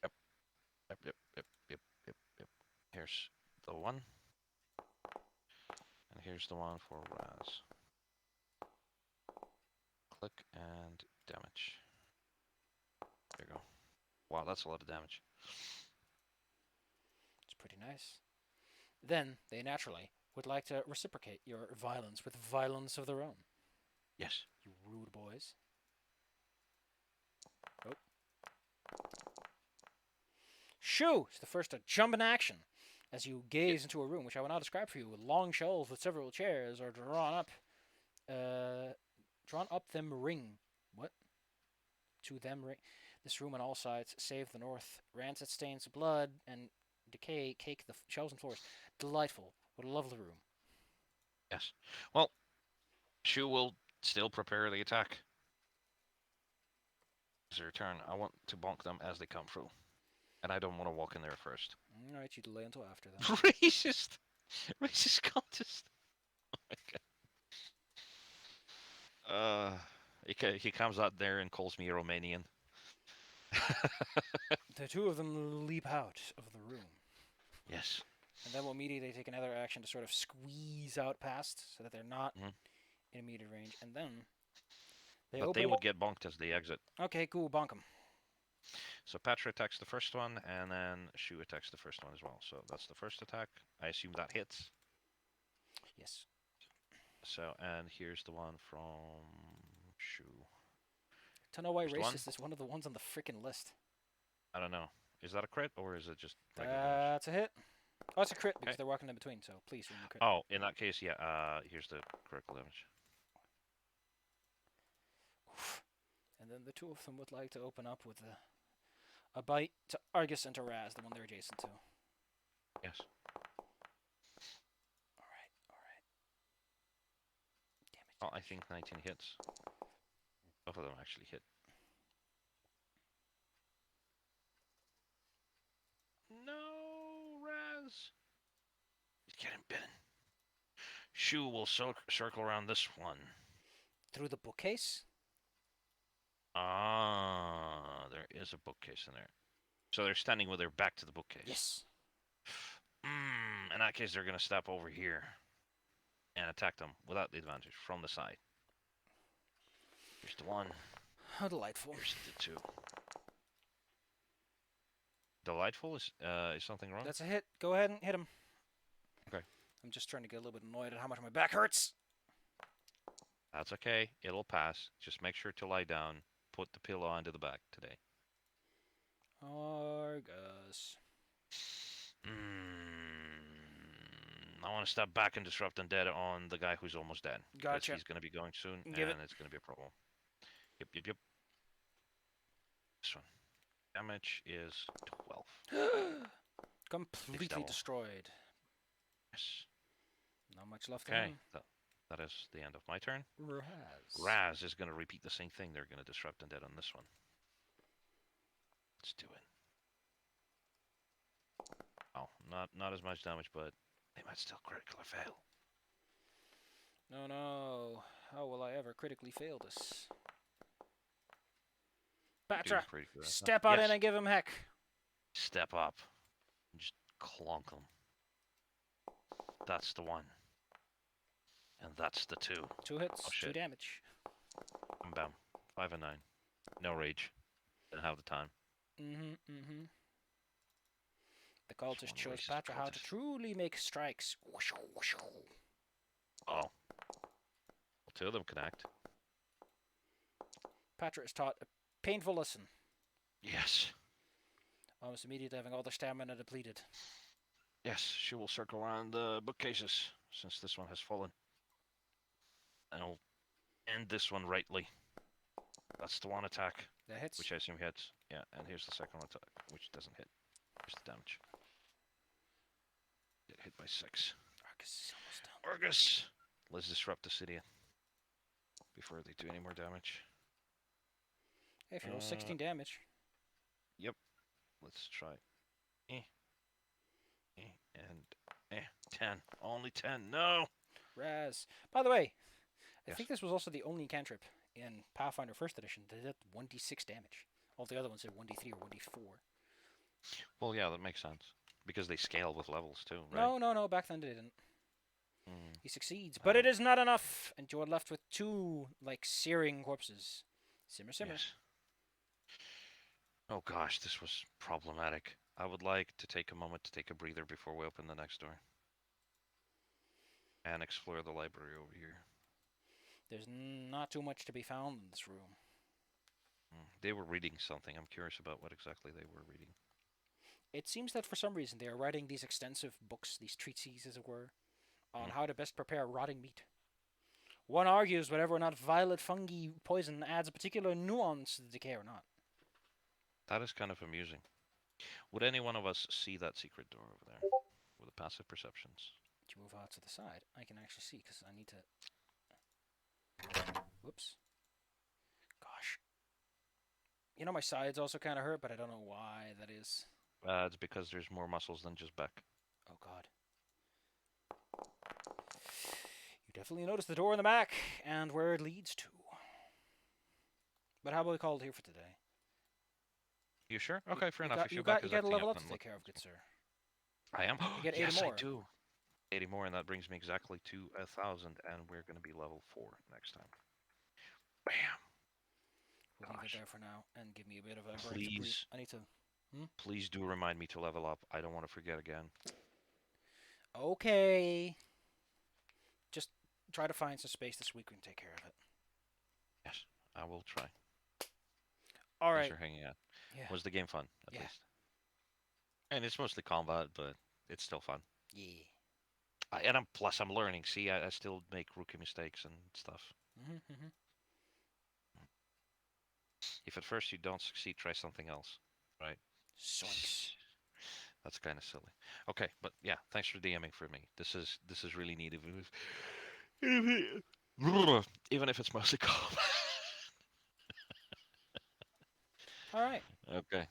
Yep. Here's the one. And here's the one for Raz. Click and damage. There you go. Wow, that's a lot of damage. It's pretty nice. Then, they naturally would like to reciprocate your violence with violence of their own. Yes. You rude boys. Oh. Shoo is the first to jump in action as you gaze into a room, which I will now describe for you, with long shelves with several chairs are drawn up them ring. What? To them ring. This room on all sides, save the north. Rancid stains, blood, and decay cake the shelves and floors. Delightful. What a lovely room. Yes. Well, Shu will still prepare the attack. It's their turn. I want to bonk them as they come through. And I don't want to walk in there first. Alright, you delay until after then. Racist! Racist contest! Oh my god. He comes out there and calls me a Romanian. The two of them leap out of the room. Yes. And then will immediately take another action to sort of squeeze out past so that they're not in immediate range. And then they would get bonked as they exit. Okay, cool, bonk them. So Patra attacks the first one, and then Shu attacks the first one as well. So that's the first attack. I assume that hits. Yes. So, and here's the one from Shu. Don't know why Here's the one. racist is one of the ones on the frickin' list. I don't know. Is that a crit, or is it just regular damage? That's a hit. Oh, it's a crit because they're walking in between, so please roll the crit. Oh, in that case, yeah, here's the critical damage. Oof. And then the two of them would like to open up with a bite to Argus and to Raz, the one they're adjacent to. Yes. Alright. Damage. Oh, I think 19 hits. Both of them actually hit. No, Raz! He's getting bitten. Shu will circle around this one. Through the bookcase? Ah, there is a bookcase in there. So they're standing with their back to the bookcase. Yes. In that case, they're going to step over here and attack them without the advantage from the side. Here's the one. How delightful. Here's the two. Delightful? Is something wrong? That's a hit. Go ahead and hit him. Okay. I'm just trying to get a little bit annoyed at how much my back hurts. That's okay. It'll pass. Just make sure to lie down. Put the pillow onto the back today. Argus. I want to step back and disrupt undead on the guy who's almost dead. Gotcha. He's going to be going soon, Give and it. it's going to be a problem. Yep. This one. Damage is 12. Completely destroyed. Yes. Not much left in Okay. him. That is the end of my turn. Raz. Raz is going to repeat the same thing. They're going to disrupt undead on this one. Let's do it. Oh, not as much damage, but they might still critically fail. No. How will I ever critically fail this? Patra, step on in and give him heck. Step up. And just clonk them. That's the one. And that's the two. 2 hits, Oh, 2 shit. damage. Bam. 5 and 9. No rage. Didn't have the time. The cultist one shows racist Patra how to cultist. truly make strikes. Oh. Well, 2 of them connect. Patra is taught a painful lesson. Yes. Almost immediately having all their stamina depleted. Yes, she will circle around the bookcases, since this one has fallen. And I'll end this one rightly. That's the one attack, That hits. which I assume hits. Yeah, and here's the second one attack, which doesn't hit. Here's the damage. Get hit by 6. Argus is almost down. Argus! Let's disrupt the city before they do any more damage. Hey, if you roll 16 damage. Yep. Let's try. And 10. Only 10. No! Raz. By the way, I Yes. think this was also the only cantrip in Pathfinder 1st Edition that did 1d6 damage. All the other ones did 1d3 or 1d4. Well, yeah, that makes sense. Because they scale with levels too, right? No, back then they didn't. He succeeds, but it is not enough, and you are left with 2, searing corpses. Simmer. Yes. Oh gosh, this was problematic. I would like to take a moment to take a breather before we open the next door. And explore the library over here. There's not too much to be found in this room. They were reading something. I'm curious about what exactly they were reading. It seems that for some reason they are writing these extensive books, these treatises as it were, on how to best prepare rotting meat. One argues whether or not violet fungi poison adds a particular nuance to the decay or not. That is kind of amusing. Would any one of us see that secret door over there with the passive perceptions? You move out to the side. I can actually see because I need to. Whoops. Gosh. You know, my sides also kind of hurt, but I don't know why that is. It's because there's more muscles than just back. Oh, God. You definitely notice the door in the back and where it leads to. But how about we call it here for today? You sure? Okay, fair enough. If You your got back you is got a acting level up, up to then take care of, good sir. I am. You get 80 yes, more. I do. 80 more, and that brings me exactly to 1,000, and we're going to be level 4 next time. Bam! We'll leave it Gosh. there for now and give me a bit of a break to breathe. Please, I need to. please do remind me to level up. I don't want to forget again. Okay. Just try to find some space this week. We can take care of it. Yes, I will try. All Thanks right. for hanging out. Yeah. Was the game fun, at Yeah. least? And it's mostly combat, but it's still fun. Yeah. Plus, I'm learning. See, I still make rookie mistakes and stuff. Mm-hmm. If at first you don't succeed, try something else. Right? Zoinks. That's kind of silly. Okay, but yeah, thanks for DMing for me. This is really neat. Even if it's mostly combat. All right. Okay.